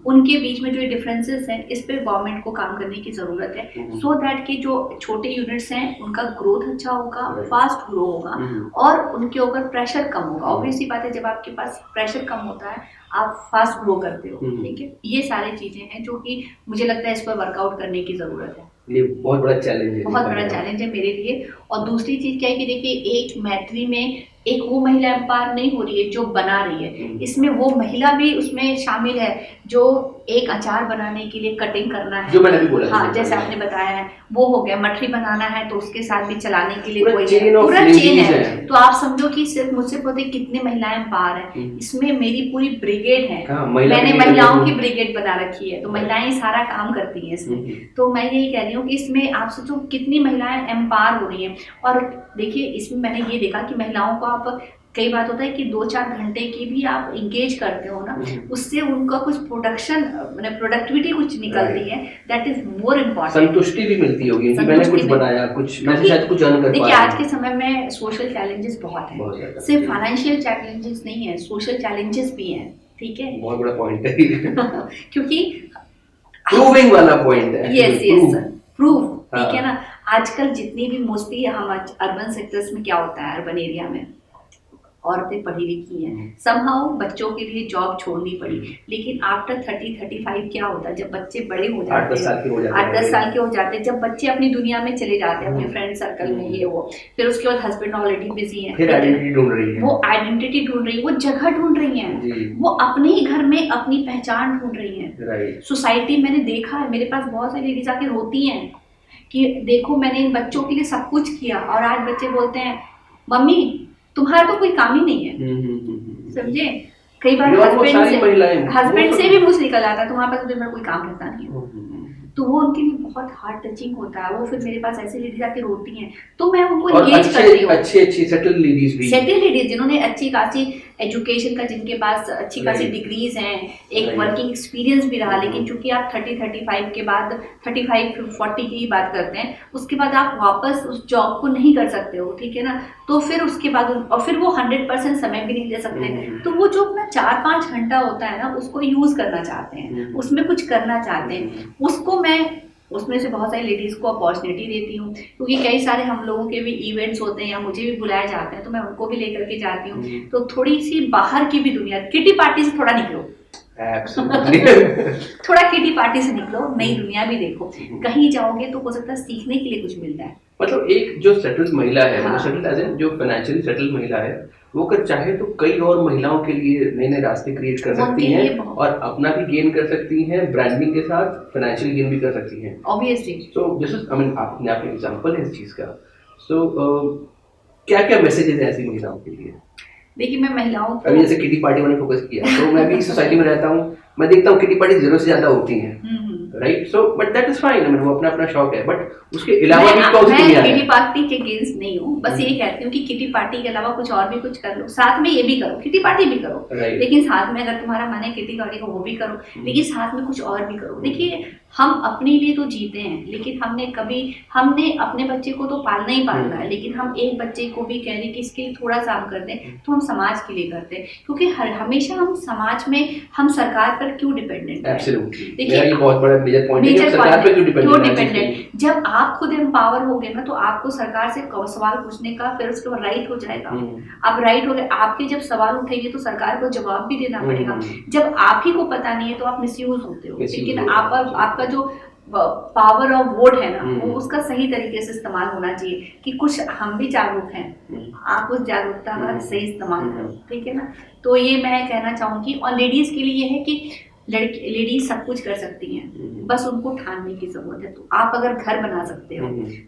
उनके बीच में जो ये डिफरेंसेस हैं, इस पे गवर्नमेंट को काम करने की जरूरत है, सो दैट कि जो छोटे यूनिट्स हैं उनका ग्रोथ अच्छा होगा, फास्ट ग्रो होगा और उनके ऊपर प्रेशर कम होगा। ऑब्वियसली बात है, जब आपके पास प्रेशर कम होता है आप फास्ट ग्रो करते हो, ठीक है। ये सारी चीजें हैं जो कि मुझे लगता है इस पर वर्कआउट करने की जरूरत है। ये बहुत बड़ा चैलेंज है, बहुत बड़ा चैलेंज है मेरे लिए। और दूसरी चीज क्या है कि देखिए, एक मैत्री में एक वो महिला एम्पावर नहीं हो रही है जो बना रही है, इसमें वो महिला भी उसमें शामिल है जो एक अचार बनाने के लिए कटिंग करना है, जो मैंने भी बोला, हाँ जैसे आपने बताया है वो हो गया, मठरी बनाना है तो उसके साथ भी चलाने के लिए कोई पूरा चेन है। तो आप समझो कि सिर्फ मुझसे पता कितने महिलाएं एम्पावर है, इसमें मेरी पूरी ब्रिगेड है, मैंने महिलाओं की ब्रिगेड बना रखी है, तो महिलाएं सारा काम करती हैं इसमें। तो मैं यही कह रही हूँ कि इसमें आप सोचो कितनी महिलाएं एम्पावर हो रही हैं। और देखिए, इसमें मैंने ये देखा कि महिलाओं को आप कई बात होता है कि 2-4 घंटे की भी आप इंगेज करते हो ना, उससे उनका कुछ प्रोडक्शन मतलब प्रोडक्टिविटी कुछ निकलती है, दैट इज मोर इम्पोर्टेंट। संतुष्टि भी मिलती होगी कि मैंने कुछ बनाया, कुछ मैं शायद कुछ अर्न कर पाया। देखिए, आज के समय में सोशल चैलेंजेस बहुत हैं, सिर्फ फाइनेंशियल चैलेंजेस नहीं है, सोशल चैलेंजेस भी हैं, ठीक है। बहुत बड़ा पॉइंट है क्योंकि प्रूविंग वाला पॉइंट है। यस यस, प्रूव, ठीक है ना। आजकल जितनी भी मोस्टली हम अर्बन सेक्टर्स में क्या होता है, अर्बन एरिया में औरतें पढ़ी लिखी हैं, समहाउ बच्चों के लिए जॉब छोड़नी पड़ी, लेकिन आफ्टर 30-35 क्या होता है, जब बच्चे बड़े हो जाते हैं, 8-10 साल के हो जाते हैं, जब बच्चे अपनी दुनिया में चले जाते हैं, अपने फ्रेंड सर्कल में, ये वो, फिर उसके बाद हस्बैंड ऑलरेडी बिजी है, फिर आइडेंटिटी ढूंढ रही है, वो आइडेंटिटी ढूंढ रही है, वो जगह ढूंढ रही है, वो अपने ही घर में अपनी पहचान ढूंढ रही है। सोसाइटी मैंने देखा है, मेरे पास बहुत सारी लेडीज आके रोती हैं कि देखो मैंने इन बच्चों के लिए सब कुछ किया और आज बच्चे बोलते हैं मम्मी तुम्हारा तो कोई काम ही नहीं है, समझे। कई बार हस्बैंड से भी मुझे निकल आता है तुम्हारे पास तो कोई काम रहता नहीं है, तो वो उनके लिए बहुत हार्ट टचिंग होता है। वो फिर मेरे पास ऐसे लेडीज आके रोती हैं, तो मैं उनको एंगेज करती हूँ। अच्छी सेटल लेडीज जिन्होंने अच्छी खासी एजुकेशन का, जिनके पास अच्छी खासी डिग्रीज हैं, एक वर्किंग एक्सपीरियंस भी रहा, लेकिन चूंकि आप 30-35 के बाद 35-40 की ही बात करते हैं, उसके बाद आप वापस उस जॉब को नहीं कर सकते हो, ठीक है ना। तो फिर उसके बाद और फिर वो 100% समय भी नहीं दे सकते, तो वो जो अपना 4-5 घंटा होता है ना, उसको यूज करना चाहते हैं, उसमें कुछ करना चाहते हैं, उसको मैं उसमें से बहुत सारी लेडीज़ को अपॉर्चुनिटी देती हूँ, क्योंकि कई सारे हम लोगों के भी इवेंट्स होते हैं या मुझे भी बुलाए जाते हैं, तो मैं उनको भी लेकर के जाती हूँ। तो थोड़ी सी बाहर की भी दुनिया, किटी पार्टी से थोड़ा निकलो, थोड़ा किटी पार्टी से निकलो, नई दुनिया भी देखो। कहीं जाओगे तो हो सकता है सीखने के लिए कुछ मिलता है। मतलब एक जो सेटल्ड महिला है, वो सेटल्ड एज एन जो फाइनेंशियली सेटल्ड महिला है, वो अगर चाहे तो कई और महिलाओं के लिए नए नए रास्ते क्रिएट कर सकती हैं और अपना भी गेन कर सकती हैं, ब्रांडिंग के साथ फाइनेंशियल गेन भी कर सकती हैं, obviously. So this is, I mean, आपने आप एग्जांपल है इस चीज का। सो क्या क्या मैसेजेस हैं ऐसी महिलाओं के लिए? देखिए, मैं महिलाओं को अभी जैसे किटी पार्टी मैंने फोकस किया, तो मैं भी सोसाइटी में रहता हूँ, मैं देखता हूँ किटी पार्टी 0 से ज्यादा होती हैं, right. So but that is fine, I mean वो अपना अपना शौक है, बट उसके अलावा भी कौन सी दुनिया है? किटी पार्टी के अगेंस्ट नहीं हूँ, बस ये कहती हूँ कि किटी पार्टी के अलावा कुछ और भी कुछ कर लो, साथ में ये भी करो, किटी पार्टी भी करो, लेकिन साथ में अगर तुम्हारा मन है किटी पार्टी को, वो भी करो, लेकिन साथ में कुछ और भी करो। देखिए, हम अपने लिए तो जीते हैं, लेकिन हमने अपने बच्चे को तो पालना ही पालना है, लेकिन हम एक बच्चे को भी कह रहे कि इसके लिए थोड़ा सा हम कर दें, तो हम समाज के लिए करते हैं, क्योंकि हमेशा हम समाज में हम सरकार पर क्यों डिपेंडेंट है? देखिए, ये बहुत बड़ा मेजर पॉइंट है, सरकार पे क्यों डिपेंडेंट? जब आप खुद एम्पावर हो गए ना, तो आपको सरकार से सवाल पूछने का फिर उसके बाद राइट हो जाएगा। अब राइट हो गए, आपके जब सवाल उठेंगे तो सरकार को जवाब भी देना पड़ेगा। जब आप ही को पता नहीं है तो आप मिसयूज होते हो, लेकिन आपका जो पावर ऑफ वोट है ना, वो उसका सही तरीके से इस्तेमाल होना चाहिए कि कुछ हम भी जागरूक हैं, आप उस जागरूकता का सही इस्तेमाल करो, ठीक है ना। तो ये मैं कहना चाहूँगी। और लेडीज के लिए ये है कि लेडीज सब कुछ कर सकती हैं, बस उनको ठानने की जरूरत है। तो आप अगर घर बना सकते हो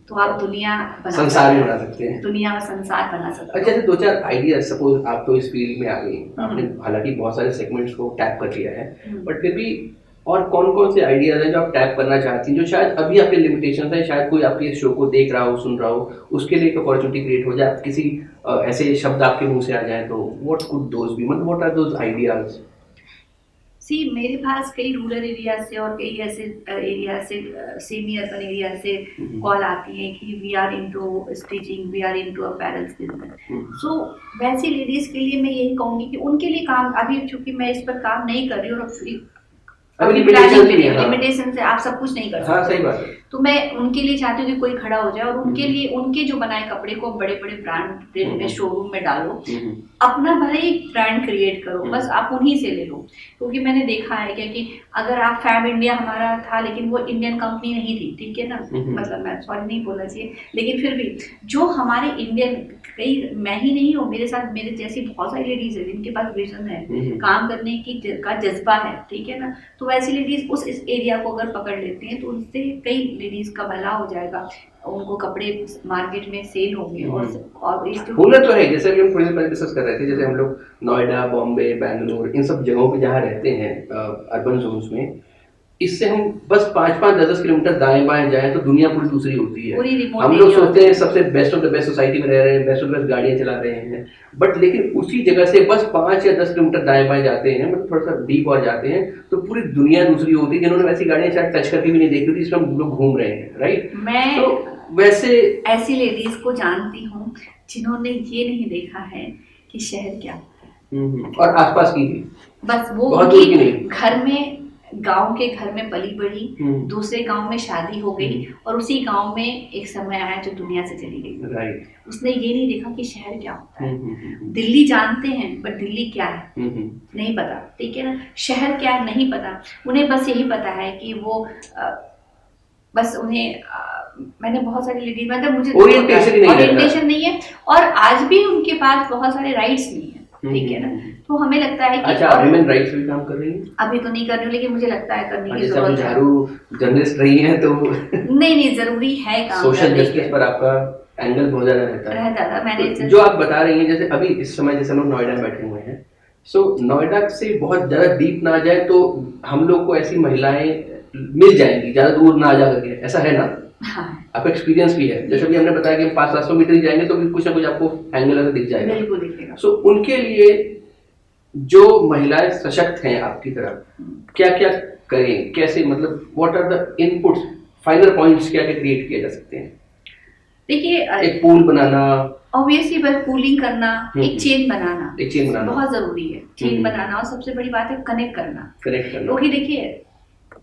तो आप दुनिया संसार भी बना सकते हैं, दुनिया और संसार बना सकते हैं। जैसे 2-4 आइडिया, सपोज आप तो इस फील्ड में आ गई, आपने हालांकि बहुत सारे सेगमेंट्स को टैप कर लिया है, बट फिर भी और कौन कौन से आइडियाज हैं जो आप टैप करना चाहती हैं, जो शायद अभी आपके लिमिटेशन है, शायद कोई आपके इस शो को देख रहा हो, सुन रहा हो, उसके लिए एक अपॉर्चुनिटी क्रिएट हो जाए, किसी ऐसे शब्द आपके मुंह से आ जाए, तो व्हाट कुड दोज बी, मतलब व्हाट आर दोज आइडियाज? सी मेरे पास कई रूरल एरिया से और कई ऐसे एरिया से, सेमी अर्बन एरिया से कॉल आती है कि we are into stitching, we are into apparels business. So वैसी लेडीज के लिए मैं यही कहूँगी कि उनके लिए काम, अभी चूंकि मैं इस पर काम नहीं कर रही हूँ और लिमिटेशन से आप सब कुछ नहीं कर सकते। हाँ, सही बात है। तो मैं उनके लिए चाहती हूँ कि कोई खड़ा हो जाए और उनके लिए उनके जो बनाए कपड़े को बड़े बड़े ब्रांड में शोरूम में डालो, अपना भले ही ब्रांड क्रिएट करो, बस आप उन्हीं से ले लो। क्योंकि मैंने देखा है क्या कि अगर आप फैब इंडिया हमारा था, लेकिन वो इंडियन कंपनी नहीं थी, ठीक है ना, मतलब मैं सॉरी नहीं बोलना चाहिए, लेकिन फिर भी जो हमारे इंडियन, कई मैं ही नहीं हूँ, मेरे साथ मेरे जैसी बहुत सारी लेडीज है जिनके पास विजन है, काम करने की का जज्बा है, ठीक है ना। तो वैसी लेडीज उस इस एरिया को अगर पकड़ लेते हैं तो उनसे कई लेडीज का भला हो जाएगा, उनको कपड़े मार्केट में सेल होंगे। और हुनर तो है, जैसे अभी हम थोड़ी देर पहले डिस्कस कर रहे थे, जैसे हम लोग नोएडा, बॉम्बे, बैंगलोर, इन सब जगहों पे जहाँ रहते हैं अर्बन जोन्स में, इससे हम बस 5-5, 10-10 किलोमीटर दाएं बाएं जाएं तो दुनिया पूरी दूसरी होती है। हम लोग सोचते हैं सबसे best of the best society में रह रहे हैं, बेस्ट ऑफ द बेस्ट गाड़ियां चला रहे हैं, बट लेकिन उसी जगह से बस 5 या 10 किलोमीटर दाएं बाएं जाते हैं, मतलब थोड़ा सा डीप और जाते हैं, तो पूरी दुनिया दूसरी होती है, जिन्होंने वैसी गाड़ियां शायद टच करके भी नहीं देखी होती, इसमें हम लोग घूम रहे हैं, राइट। मैं तो वैसे ऐसी लेडीज को जानती हूँ जिन्होंने ये नहीं देखा है कि शहर क्या होता है, और आसपास की भी, बस वो घर में, गांव के घर में पली बढ़ी, दूसरे गांव में शादी हो गई और उसी गांव में एक समय आया जो दुनिया से चली गई, राइट। उसने ये नहीं देखा कि शहर क्या होता है। दिल्ली जानते हैं पर दिल्ली क्या है नहीं पता, ठीक है ना। शहर क्या है नहीं पता, उन्हें बस यही पता है कि वो बस उन्हें मैंने बहुत सारी लेडीज, मतलब मुझे ओरिएंटेशन नहीं है और आज भी उनके पास बहुत सारे राइट्स नहीं है, ठीक है ना। तो हमें लगता है कि अच्छा, वुमेन राइट्स पे काम कर रही हैं? अभी तो नहीं कर रही हूँ, लेकिन मुझे लगता है करने की जरूरत है। जर्नलिस्ट रही हैं तो नहीं जरूरी है काम। सोशल जस्टिस पर आपका एंगल बहुत ज्यादा रहता था। मैंने जो आप बता रही हैं, जैसे अभी इस समय जैसे हम लोग नोएडा में बैठे हुए हैं, सो नोएडा से बहुत ज्यादा डीप ना जाए तो हम लोग को ऐसी महिलाएं मिल जाएंगी, ज्यादा दूर ना जा करके, ऐसा है ना? हाँ। आपका एक्सपीरियंस भी है, जैसे भी हमने बताया कि 500-700 मीटर ही जाएंगे तो कुछ ना कुछ आपको एंगल ऐसा दिख जाएगा, बिल्कुल दिखेगा। सो उनके लिए जो महिलाएं सशक्त हैं आपकी तरह, क्या क्या करें, कैसे, मतलब what are the inputs, final points क्या क्या क्रिएट किए जा सकते हैं? देखिए, एक पूल बनाना, ऑब्वियसली बस पूलिंग करना, एक चेन बनाना, एक चेन बनाना बहुत जरूरी है। चेन बनाना, और सबसे बड़ी बात है कनेक्ट करना। क्योंकि देखिए,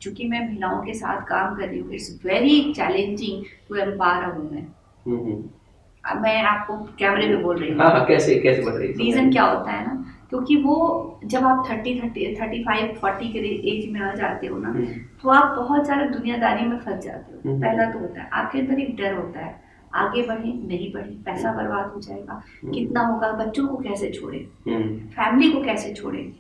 चूंकि मैं महिलाओं के साथ काम कर रही हूँ, it's very challenging to empower a women. मैं आपको कैमरे में बोल रही हूँ। हाँ, कैसे बताइए। रीजन क्या होता है ना, क्योंकि वो जब आप 35-40 के एज में आ जाते हो ना, तो आप बहुत सारे दुनियादारी में फंस जाते हो। पहला तो होता है आपके अंदर एक डर होता है, आगे बढ़े नहीं बढ़े, पैसा बर्बाद हो जाएगा, कितना होगा, बच्चों को कैसे छोड़े, फैमिली को कैसे छोड़े,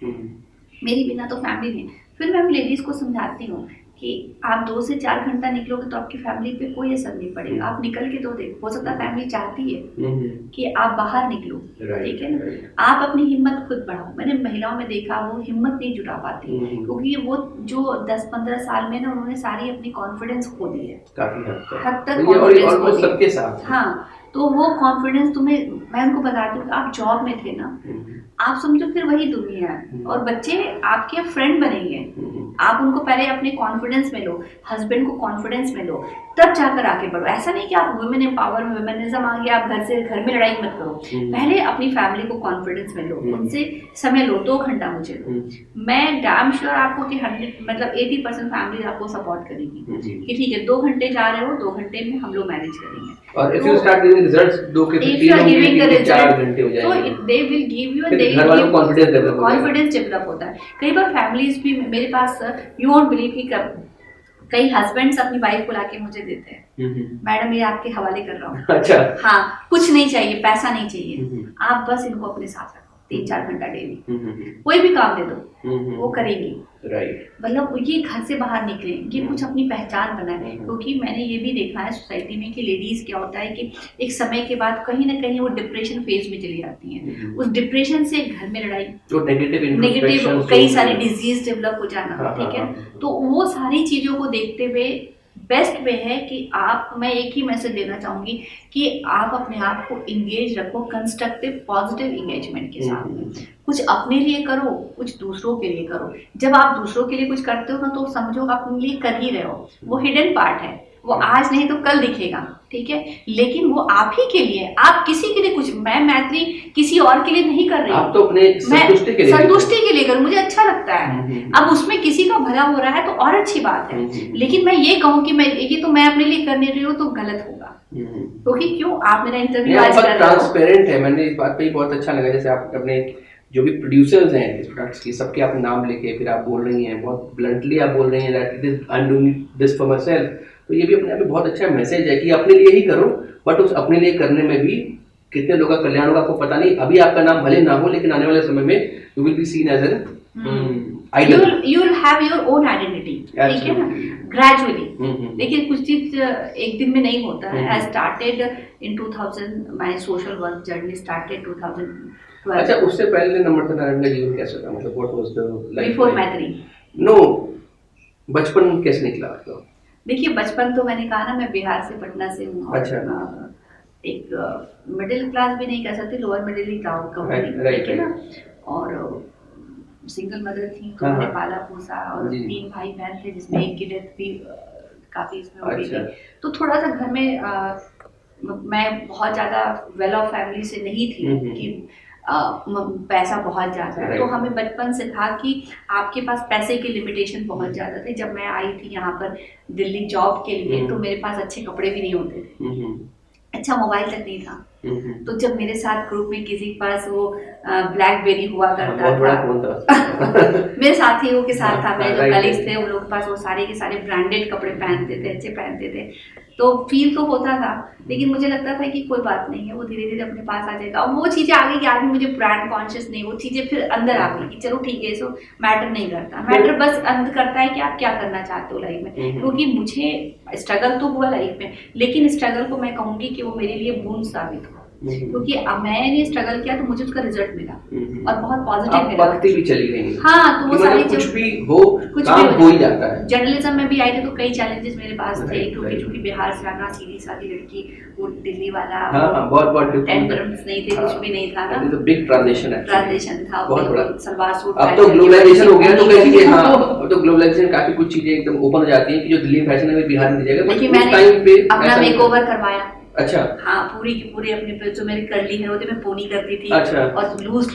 मेरी बिना तो फैमिली नहीं। फिर मैं लेडीज को समझाती हूँ कि आप 2 से 4 घंटा निकलोगे तो आपकी फैमिली पे कोई असर नहीं पड़ेगा, आप निकल के तो देखो, हो सकता है फैमिली चाहती है कि आप बाहर निकलो, ठीक है ना। आप अपनी हिम्मत खुद बढ़ाओ। मैंने महिलाओं में देखा वो हिम्मत नहीं जुटा पाती, क्योंकि वो जो 10-15 साल में ना उन्होंने सारी अपनी कॉन्फिडेंस खो दी है, हद तक कॉन्फिडेंस सबके साथ। हाँ, तो वो कॉन्फिडेंस तुम्हें, मैं उनको बताती हूँ, आप जॉब में थे ना, आप समझो फिर वही दुनिया है, और बच्चे आपके फ्रेंड बनेंगे। आप उनको पहले अपने कॉन्फिडेंस में लो, हस्बैंड को कॉन्फिडेंस में लो, तब जाकर आगे बढ़ो। ऐसा नहीं कि आप वुमेन एम्पावर, वुमेनिज्म आ गया, आप घर में लड़ाई मत करो। पहले अपनी फैमिली को कॉन्फिडेंस में लो, उनसे समय लो, 2 घंटा मुझे लो। मैं डैम श्योर आपको कि 80% फैमिली आपको सपोर्ट करेगी कि ठीक है 2 घंटे जा रहे हो, 2 घंटे में हम लोग मैनेज करेंगे। और if you start giving results, 2 के 4 घंटे हो जाएंगे, तो they will give you, and घर वालों को कॉन्फिडेंस डेवलप होता है। कई बार फैमिलीज भी मेरे पास, यू वोंट बिलीव कि कई हस्बैंड्स अपनी वाइफ को लाके मुझे देते हैं, हम्म, मैडम ये आपके हवाले कर रहा हूँ। अच्छा। हाँ, कुछ नहीं चाहिए, पैसा नहीं चाहिए, हम्म, आप बस इनको अपने साथ रखो 3-4 घंटा डेली, हम्म, कोई भी काम दे दो हम्म, वो करेंगी। राइट। मतलब ये घर से बाहर निकले, ये कुछ अपनी पहचान बनाए, क्योंकि मैंने ये भी देखा है सोसाइटी में कि लेडीज क्या होता है कि एक समय के बाद कहीं ना कहीं वो डिप्रेशन फेज में चली जाती हैं, उस डिप्रेशन से घर में लड़ाई, तो नेगेटिव कई सारी डिजीज डेवलप हो जाना, हाँ, ठीक है। हाँ, तो वो सारी चीजों को देखते हुए बेस्ट वे है कि आप, मैं एक ही मैसेज देना चाहूंगी कि आप अपने आप को इंगेज रखो, कंस्ट्रक्टिव पॉजिटिव इंगेजमेंट के साथ में। कुछ अपने लिए करो, कुछ दूसरों के लिए करो। जब आप दूसरों के लिए कुछ करते हो ना, तो समझो आप अपने लिए कर ही रहे हो, वो हिडन पार्ट है, वो आज नहीं तो कल दिखेगा, ठीक है, लेकिन वो आप ही के लिए, आप किसी के लिए कुछ, मैं मैथिली किसी और के लिए नहीं कर रही, आप तो अपने संतुष्टि के लिए, संतुष्टि के लिए करूँ, मुझे अच्छा लगता है। अब उसमें किसी का भला हो रहा है तो और अच्छी बात है, लेकिन मैं ये कहूँ कि मैं ये तो मैं अपने लिए कर नहीं रही हूँ तो गलत होगा, क्योंकि क्यों आप मेरा इंटरव्यू आज कर रहे हो। ट्रांसपेरेंट है, मैंने इस बात पे ही बहुत अच्छा लगा, जैसे आप अपने जो भी प्रोड्यूसर्स हैं इस प्रोडक्ट्स की, सबके आप नाम लेके फिर आप बोल रही हैं, बहुत ब्लंटली आप बोल रही हैं that it is I am doing this for my self. तो ये भी अपने आप में बहुत अच्छा मैसेज है कि अपने लिए ही करो, बट उस अपने लिए करने में भी कितने लोगों का कल्याण होगा आपको पता नहीं। अभी आपका नाम भले ना हो, लेकिन आने वाले समय में you will be seen as an idol, you will have your own identity, ठीक है ना, ग्रेजुअली। देखिए कुछ चीज एक दिन में नहीं होता है। I started in 2000, my social work journey started 2012। अच्छा, उससे पहले नम्रता नारायण का जीवन कैसा था, मतलब what was the life before Maithili? No, बचपन कैसे निकला आपका? देखिए बचपन तो मैंने कहा ना, मैं बिहार से, पटना से हूँ, अच्छा। एक मिडिल क्लास भी नहीं कह सकती, लोअर मिडिल ही कहूँगी, ठीक है ना। और सिंगल मदर थी, तो मैंने पाला पोसा, और 3 भाई बहन थे जिसमें एक की डेथ भी काफी इसमें हो गई थी। तो थोड़ा सा घर में मैं बहुत ज्यादा वेल ऑफ फैमिली से नहीं थी कि पैसा बहुत ज्यादा है, तो हमें बचपन से था कि आपके पास पैसे की लिमिटेशन बहुत ज्यादा थे। जब मैं आई थी यहाँ पर दिल्ली जॉब के लिए, तो मेरे पास अच्छे कपड़े भी नहीं होते थे, अच्छा मोबाइल तक नहीं था। तो जब मेरे साथ ग्रुप में किसी के पास वो ब्लैकबेरी हुआ करता था मेरे साथियों के साथ था, मेरे जो कलीग्स थे उन लोगों के पास वो सारे के सारे ब्रांडेड कपड़े पहनते थे, अच्छे पहनते थे, तो फील तो होता था, लेकिन मुझे लगता था कि कोई बात नहीं है, वो धीरे धीरे अपने पास आ जाएगा। और वो चीजें आ गई कि आज मुझे ब्रांड कॉन्शियस नहीं, वो चीजें फिर अंदर आ गई कि चलो ठीक है, सो मैटर नहीं करता, मैटर बस अंदर करता है कि आप क्या करना चाहते हो लाइफ में। क्योंकि मुझे स्ट्रगल तो हुआ लाइफ में, लेकिन स्ट्रगल को मैं कहूँगी कि वो मेरे लिए बूंद साबित हुआ, क्योंकि मैंने स्ट्रगल किया तो मुझे उसका रिजल्ट मिला और बहुत पॉजिटिव मिला। भक्ति भी चली गई। हाँ, तो वो सारी कुछ भी हो, काम हो ही जाता है। जर्नलिज्म में भी आई थी तो कई चैलेंजेस मेरे पास थे, क्योंकि चूंकि बिहार से आना, सीधी सादी लड़की, वो दिल्ली वाला, बहुत टेंडर्स नहीं थे, कुछ भी नहीं था ना, बिग ट्रांजिशन था, सलवार सूट। अब तो ग्लोबलाइजेशन हो गया, तो कैसी, हाँ, अब तो ग्लोबलाइजेशन काफी कुछ चीजें एकदम ओपन हो जाती है कि जो दिल्ली फैशन है बिहार में जाएगा। देखिए मैंने अपना मेकओवर करवाया। अच्छा। हाँ, पूरी की पूरी अपने जो मेरी कर्ली हेयर होती मैं पोनी करती थी। अच्छा। और लूज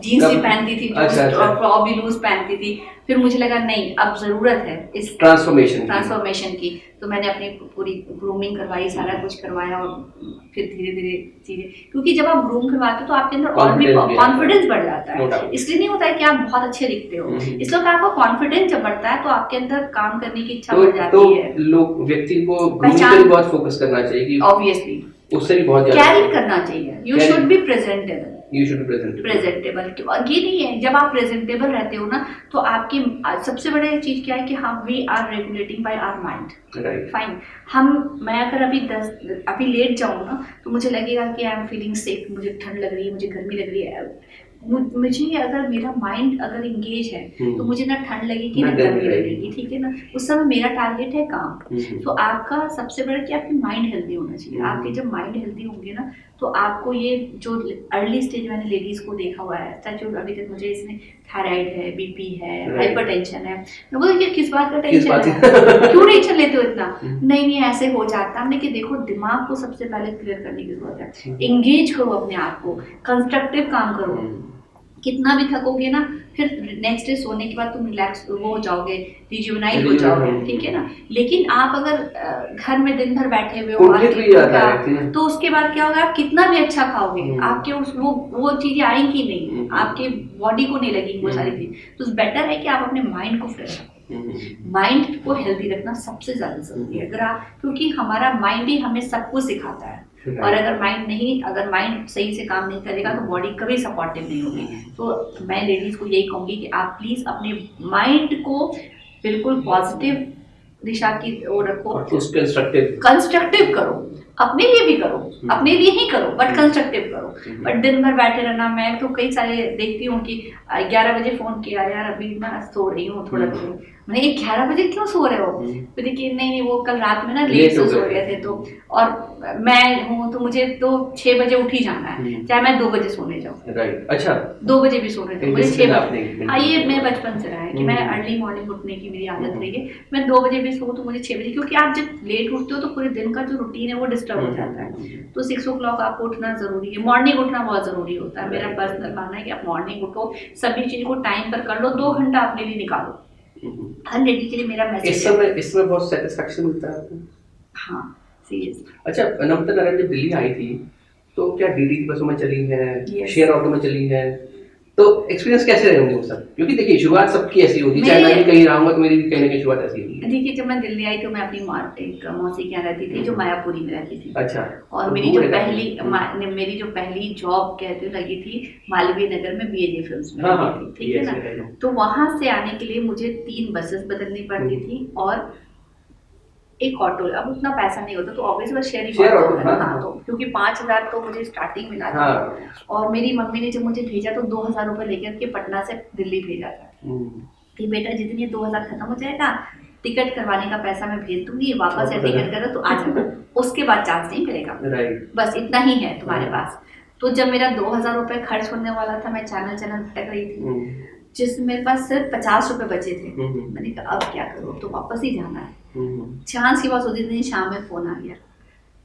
जीन्स भी पहनती थी। अच्छा। और फ्रॉक भी लूज पहनती थी। फिर मुझे लगा नहीं, अब जरूरत है इस ट्रांसफॉर्मेशन की, तो मैंने अपनी पूरी ग्रूमिंग करवाई, सारा कुछ करवाया, और फिर धीरे धीरे चीजें, क्योंकि जब आप ग्रूम करवाते हो तो आपके अंदर और भी कॉन्फिडेंस बढ़ जाता है। इसलिए नहीं होता है कि आप बहुत अच्छे दिखते हो, इसलिए आपका कॉन्फिडेंस जब बढ़ता है तो आपके अंदर काम करने की इच्छा बढ़ जाती है। लोग व्यक्ति को पहचान बहुत फोकस करना चाहिए, ऑब्वियसली उससे भी बहुत कैरी करना चाहिए। You should be presentable, presentable. और ये नहीं है, जब आप प्रेजेंटेबल रहते हो ना, तो आपकी सबसे बड़ी चीज क्या है कि हम we are regulating by our mind. Fine, मैं अगर अभी लेट जाऊँ ना, तो मुझे लगेगा कि आई एम फीलिंग सेफ, मुझे ठंड लग रही है, मुझे गर्मी लग रही है। मुझे अगर मेरा माइंड अगर इंगेज है तो मुझे ना ठंड लगेगी ना गर्मी लगेगी, ठीक है ना। उस समय मेरा टारगेट है काम। तो आपका सबसे बड़ा कि आपकी माइंड हेल्दी होना चाहिए। आपके जब माइंड हेल्दी होंगे ना, तो आपको ये जो अर्ली स्टेज मैंने लेडीज को देखा हुआ है, सच अभी तक मुझे इसमें थायराइड है, बीपी है, हाइपरटेंशन है, मैं बोलती ये किस बात का टेंशन है, क्यों टेंशन लेते हो इतना? नहीं ऐसे हो जाता। हमने कि देखो, दिमाग को सबसे पहले क्लियर करने की जरूरत है। इंगेज करो अपने आप को, कंस्ट्रक्टिव काम करो। कितना भी थकोगे ना, फिर नेक्स्ट डे सोने के बाद तुम रिलैक्स वो हो जाओगे, रिजुवनाइट हो जाओगे, ठीक है ना। लेकिन आप अगर घर में दिन भर बैठे हुए हो, तो उसके बाद क्या होगा, आप कितना भी अच्छा खाओगे, आपके उस वो चीजें आएंगी नहीं, आपके बॉडी को नहीं लगेंगी वो सारी चीज। तो बेटर है कि आप अपने माइंड को फ्रेश रखो। माइंड को हेल्दी रखना सबसे ज्यादा जरूरी है। अगर आप, क्योंकि हमारा माइंड ही हमें सब कुछ सिखाता है, और अगर माइंड सही से काम नहीं करेगा तो बॉडी कभी सपोर्टिव नहीं होगी। तो मैं लेडीज को यही कहूंगी कि आप प्लीज अपने माइंड को बिल्कुल पॉजिटिव दिशा की ओर रखो, कंस्ट्रक्टिव करो, अपने लिए भी करो, अपने लिए ही करो बट कंस्ट्रक्टिव करो। बट दिन भर बैठे रहना, मैं तो कई सारे देखती हूँ कि 11 बजे फोन किया, यार अभी मैं सो रही हूँ थोड़ा देर, मैंने 11 बजे क्यों सो रहे हो? तो देखिए नहीं वो कल रात में ना लेट से सो गए थे, तो और मैं हूँ तो मुझे तो 6 बजे उठ ही जाना है, चाहे मैं 2 बजे सोने जाऊँ। राइट, अच्छा 2 बजे भी सोने जाऊँ, मुझे 6 बजे। हाँ, ये मैं बचपन से रहा है कि मैं अर्ली मॉर्निंग उठने की मेरी आदत रही है। मैं 2 बजे भी सो तो मुझे 6 बजे, क्योंकि आप जब लेट उठते हो तो पूरे दिन का जो रूटीन है वो डिस्टर्ब हो जाता है। तो 6 o'clock आपको उठना जरूरी है, मॉर्निंग उठना बहुत जरूरी होता है। मेरा पर्सनल मानना है कि आप मॉर्निंग उठो, सभी चीज को टाइम पर कर लो, 2 घंटा अपने लिए निकालो। हर लेडी के लिए मेरा मैसेज इसमें बहुत सेटिस्फैक्शन मिलता है आपको? हाँ, सीरियस। अच्छा, नम्रता नारायण जब दिल्ली आई थी तो क्या डीडी की बसों में चली है, शेयर ऑटो में चली है, तो एक्सपीरियंस कैसे रहे होंगे वो सब? क्योंकि देखिए शुरुआत सबकी ऐसी होती है, चाहे मैं भी कहीं रहा हूँ तो मेरी भी कहीं ना कहीं शुरुआत ऐसी हुई है। देखिए जब मैं दिल्ली आई तो मैं अपनी एक मौसी के यहाँ रहती थी जो मायापुरी में रहती थी। अच्छा। और मेरी जो पहली जॉब कहते लगी थी मालवीय नगर में बीएजे फिल्म्स में लगी थी, ठीक है ना। तो वहां से आने के लिए मुझे 3 बसेस बदलनी पड़ती थी और एक ऑटो। अब उतना पैसा नहीं होता तो ऑब्वियसली शेयर ऑटो। हाँ, तो क्योंकि 5,000 तो मुझे स्टार्टिंग मिला था। और मेरी मम्मी ने जब मुझे भेजा तो 2,000 रुपए लेकर के पटना से दिल्ली भेजा था कि बेटा जितनी 2,000 खत्म हो जाएगा, टिकट करवाने का पैसा मैं भेज दूंगी, वापस से टिकट करो तो आ जाना, उसके बाद चांस नहीं मिलेगा, बस इतना ही है तुम्हारे पास। तो जब मेरा 2,000 रुपए खर्च होने वाला था, मैं चैनल भटक रही थी, जिसमें मेरे पास सिर्फ 50 रुपए बचे थे। मैंने कहा अब क्या करूँ, तो वापस ही जाना है। चांस की बात होती थी, शाम में फोन आ गया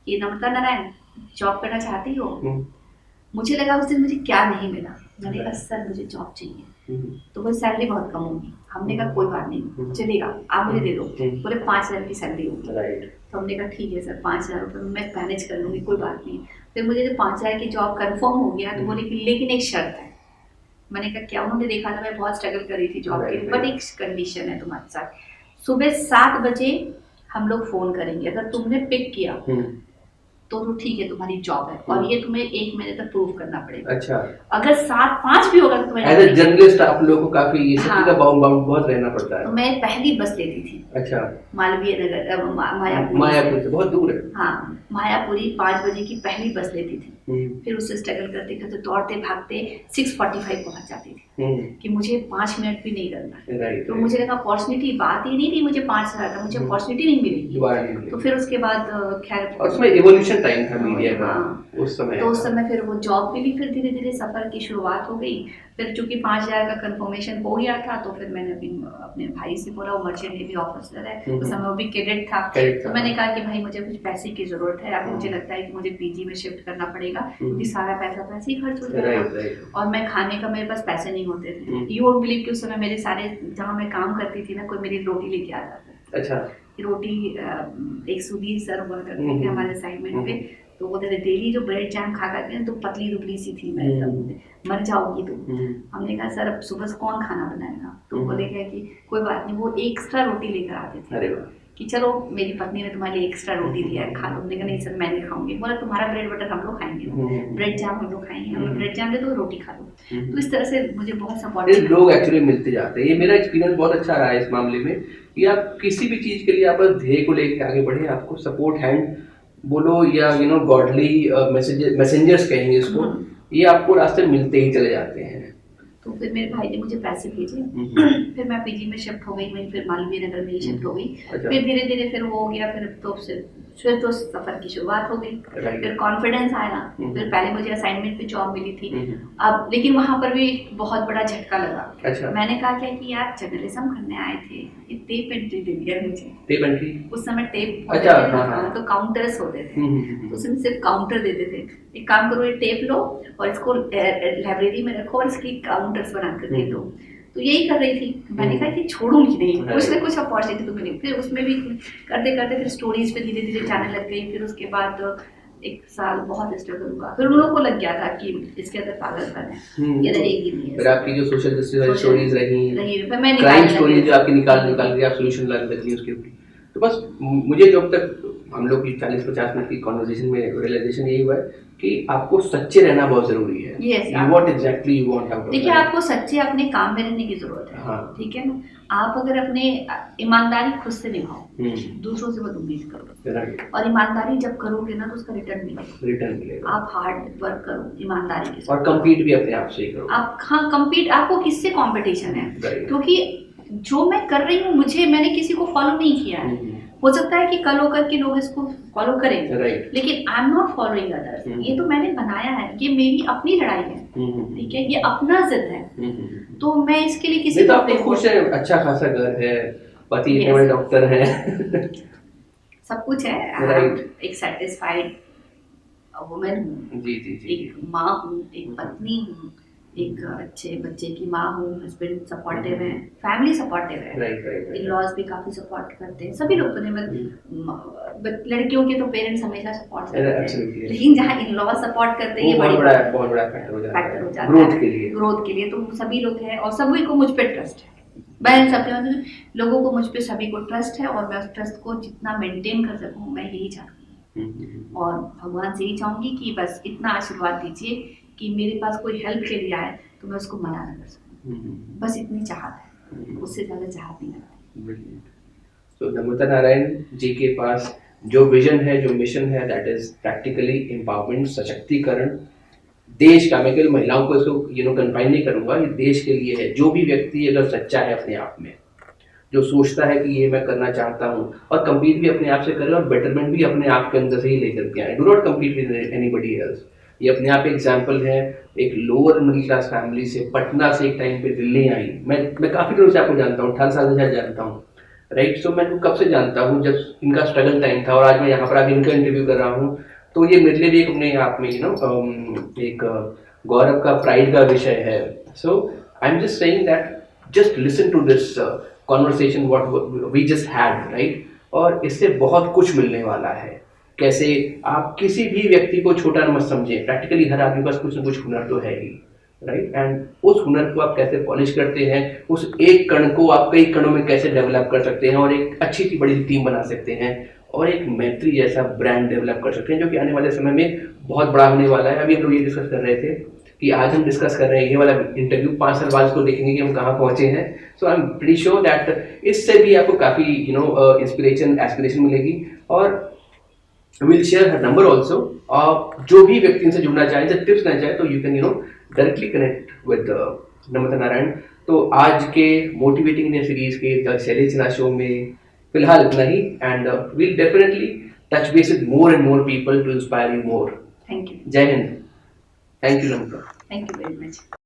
कि नम्रता नारायण जॉब करना चाहती हो। मुझे लगा उस दिन मुझे क्या नहीं मिला, मैंने कहा सर मुझे जॉब चाहिए, तो वो सैलरी बहुत कम होगी। हमने कहा कोई बात नहीं चलेगा, आप मुझे दे दो। बोले 5,000 की सैलरी होगी। तो हमने कहा ठीक है सर 5,000 रुपये मैं मैनेज कर लूँगी, कोई बात नहीं। फिर मुझे जब 5,000 की जॉब कंफर्म हो गया तो बोले कि लेकिन एक शर्त है। मैंने कहा क्या? उन्होंने देखा था मैं बहुत स्ट्रगल कर रही थी जॉब के लिए, बट एक कंडीशन है तुम्हारे साथ, सुबह 7 बजे हम लोग फोन करेंगे, अगर तुमने पिक किया तो ठीक है तुम्हारी जॉब है, और ये तुम्हें 1 महीने तक प्रूव करना पड़ेगा। अच्छा। अगर 7-5 भी होगा तो तुम्हें एज अ जर्नलिस्ट आप लोगों को काफी ये सब का बाउंड बहुत रहना पड़ता है। तो मैं पहली बस लेती थी। अच्छा। मालवीय नगर मायापुरी से बहुत दूर है। हाँ, मायापुरी 5 बजे की पहली बस लेती थी, फिर उससे स्ट्रगल करते करते दौड़ते भागते 6:45 पहुंच जाती थी कि मुझे 5 मिनट भी नहीं करना। तो मुझे लगा अपॉर्चुनिटी, बात ही नहीं थी मुझे 5,000 का, मुझे अपॉर्चुनिटी नहीं मिलेगी। तो फिर उसके बाद खैर उसमें एवोल्यूशन टाइम था मीडिया का उस समय। तो उस समय फिर वो जॉब मिली, फिर धीरे धीरे सफर की शुरुआत हो गई। फिर चूंकि 5,000 का कंफर्मेशन हो गया था तो फिर मैंने अपने भाई से बोला, वो मर्चेंट नेवी ऑफिसर है, उस समय वो भी कैडेट था। तो मैंने कहा कि भाई मुझे कुछ पैसे की जरूरत है, अभी मुझे लगता है कि मुझे पीजी में शिफ्ट करना पड़ेगा क्योंकि सारा पैसा तो ऐसे ही खर्च हो जाएगा और मैं खाने का मेरे पास पैसे नहीं होते थे। यू वोंट बिलीव कि उस समय मेरे सारे जहाँ मैं काम करती थी ना, कोई मेरी रोटी लेके आ जाता। अच्छा। रोटी एक सुधीर सर हुआ करते थे हमारे असाइनमेंट पे, तो वो डेली जो ब्रेड जैम खा करते हैं तो पतली दुबली सी थी मैं, मर जाओगी तुम। हमने कहा सर अब सुबह से कौन खाना बनाएगा? तो बोले कि कोई बात नहीं, वो एक्स्ट्रा रोटी लेकर आते थे कि चलो मेरी पत्नी ने तुम्हारे लिए एक्स्ट्रा रोटी दिया है, खा लो। हमने कहा नहीं सर मैं नहीं खाऊंगी। बोला तुम्हारा ब्रेड बटर हम लोग खाएंगे, ब्रेड जैम हम लोग खाएंगे, हमें ब्रेड जैम दे दो, रोटी खा लो। तो इस तरह से मुझे बहुत सपोर्ट लोग एक्चुअली मिलते जाते हैं। ये मेरा एक्सपीरियंस बहुत अच्छा रहा है इस मामले में कि आप किसी भी चीज के लिए आप ध्येय को लेकर आगे बढ़े, आपको सपोर्ट हैंड बोलो या गॉडली मैसेंजर्स कहेंगे इसको, ये आपको रास्ते मिलते ही चले जाते हैं। तो फिर मेरे भाई ने मुझे पैसे भेजे, फिर मैं पीजी में शिफ्ट हो गई, वहीं फिर मालवीय नगर में ही शिफ्ट हो गई। फिर धीरे धीरे फिर वो हो गया, फिर तो सफर की शुरुआत हो गई, फिर कॉन्फिडेंस आया। फिर पहले मुझे असाइनमेंट पे जॉब मिली थी, अब लेकिन वहां पर भी बहुत बड़ा झटका लगा। अच्छा। मैंने कहा क्या कि यार जर्नलिज्म करने आए थे, ये टेप एंट्री दे दिया मुझे। टेप एंट्री उस समय टेप तो काउंटर्स होते थे, तो उसमें सिर्फ काउंटर देते थे। एक काम करो, ये टेप लो और इसको लाइब्रेरी में रखो और इसकी काउंटर्स बना कर दे दो। तो यही कर रही थी। मैंने कहा कि छोड़ूंगी नहीं, कुछ ना कुछ अपॉर्चुनिटी तो मिली। फिर उसमें भी करते करते फिर स्टोरीज पे धीरे धीरे जाने लग गई। फिर उसके बाद एक साल बहुत स्ट्रगल हुआ, फिर उन लोगों को लग गया था कि इसके अंदर पागलपन है, ये रहेगी नहीं फिर आपकी जो सोशल जस्टिस स्टोरीज रही, फिर मैं क्राइम निकालने स्टोरीज लगी। जो आपकी निकाल के आप सोल्यूशन लाने लगी उसके ऊपर। तो बस मुझे जब तक हम लोग की 40-50 मिनट की कॉन्वर्सेशन में रियलाइजेशन यही हुआ है कि आपको सच्चे रहना बहुत जरूरी है। Yes, what exactly you want out of देखिए, आपको सच्चे अपने काम में रहने की जरूरत है। हाँ। ठीक है ना, आप अगर अपने ईमानदारी खुद से निभाओ, हम्म। दूसरों से मत उम्मीद करो, राइट, और ईमानदारी जब करोगे ना तो उसका रिटर्न मिलेगा। रिटर्न मिलेगा। आप हार्ड वर्क करो ईमानदारी के साथ, और compete भी अपने आप से ही करो। आप हाँ compete, आपको किससे कंपटीशन है? Right. क्योंकि जो मैं कर रही हूँ मैंने किसी को फॉलो नहीं किया है। हो सकता है कि कल होकर के लोग इसको फॉलो करें, Right. लेकिन I am not following others. ये तो मैंने बनाया है, ये मेरी अपनी लड़ाई है, ठीक है, ये अपना जिद है, तो मैं इसके लिए किसी तो को आपको खुश है, अच्छा खासा घर है, पति इतने Yes. बड़े डॉक्टर हैं। सब कुछ है। Right. एक सेटिस्फाइड वुमेन हूँ, जी जी जी। एक माँ हूँ, एक पत्नी हूँ, एक अच्छे बच्चे की माँ हूँ, हस्बैंड सपोर्टिव है, फैमिली सपोर्टिव है, राइट राइट इन लॉज भी काफी सपोर्ट करते हैं, सभी लोग तो नहीं, लड़कियों के तो पेरेंट्स हमेशा सपोर्ट करते हैं, Absolutely. लेकिन जहाँ इन लॉज सपोर्ट करते हैं ये बहुत बड़ी बड़ा फैक्टर हो जाता फैक्टर हो है जाता ग्रोथ है के लिए। ग्रोथ के लिए। तो सभी लोग हैं और सभी को मुझ पे ट्रस्ट है, बहन सब लोगों को मुझ पे सभी को ट्रस्ट है, और मैं उस ट्रस्ट को जितना मेंटेन कर सकूँ मैं यही चाहती हूँ, और भगवान से यही चाहूंगी कि बस इतना आशीर्वाद दीजिए कि मेरे पास कोई हेल्प के लिए आए तो मैं उसको मना न कर सकूँ, बस इतनी चाहत है, उससे ज़्यादा चाहत नहीं करती। तो नम्रता नारायण जी के पास जो विजन है, जो मिशन है, दैट इज प्रैक्टिकली एम्पावरमेंट, सशक्तिकरण देश का। मैं केवल महिलाओं को इसको कन्फाइन नहीं करूंगा, ये देश के लिए है। जो भी व्यक्ति अगर सच्चा है अपने आप में, जो सोचता है कि ये मैं करना चाहता हूँ, और कम्पीट भी अपने आप से करे और बेटरमेंट भी अपने आप के अंदर से ही लेकर के आए, do not compete with anybody else. ये अपने आप एग्जाम्पल है, एक लोअर मिडिल क्लास फैमिली से पटना से एक टाइम पे दिल्ली आई। मैं काफ़ी दिनों से आपको जानता हूँ, 18 साल से शायद जानता हूँ, राइट। सो मैं कब से जानता हूँ, जब इनका स्ट्रगल टाइम था, और आज मैं यहाँ पर आके इनका इंटरव्यू कर रहा हूँ, तो ये मेरे लिए भी एक अपने आप में एक गौरव का, प्राइड का विषय है। So I am just saying that just listen to this conversation what we just had, right. और इससे बहुत कुछ मिलने वाला है। कैसे आप किसी भी व्यक्ति को छोटा मत समझें, प्रैक्टिकली हर आदमी के पास कुछ ना कुछ हुनर तो है ही, राइट। एंड उस हुनर को आप कैसे पॉलिश करते हैं, उस एक कण को आप कई कणों में कैसे डेवलप कर सकते हैं, और एक अच्छी सी बड़ी टीम बना सकते हैं, और एक मैत्री जैसा ब्रांड डेवलप कर सकते हैं, जो कि आने वाले समय में बहुत बड़ा होने वाला है। अभी हम लोग ये डिस्कस कर रहे थे कि आज हम डिस्कस कर रहे हैं ये वाला इंटरव्यू, 5 साल बाद इसको देखेंगे कि हम कहाँ पहुंचे हैं। So I am pretty sure that इससे भी आपको काफ़ी इंस्पिरेशन, एस्पिरेशन मिलेगी। और will share her number also. जो भी व्यक्ति इनसे जुड़ना चाहे, जब टिप्स लेना चाहे, तो you can directly connect with Namrata Narayan. तो आज के मोटिवेटिंग इंडिया सीरीज के द शैली सिन्हा शो में फिलहाल इतना ही, and will definitely touch base with more and more people to inspire you more. Thank you. Jai Hind. Thank you Namrata. Thank you very much.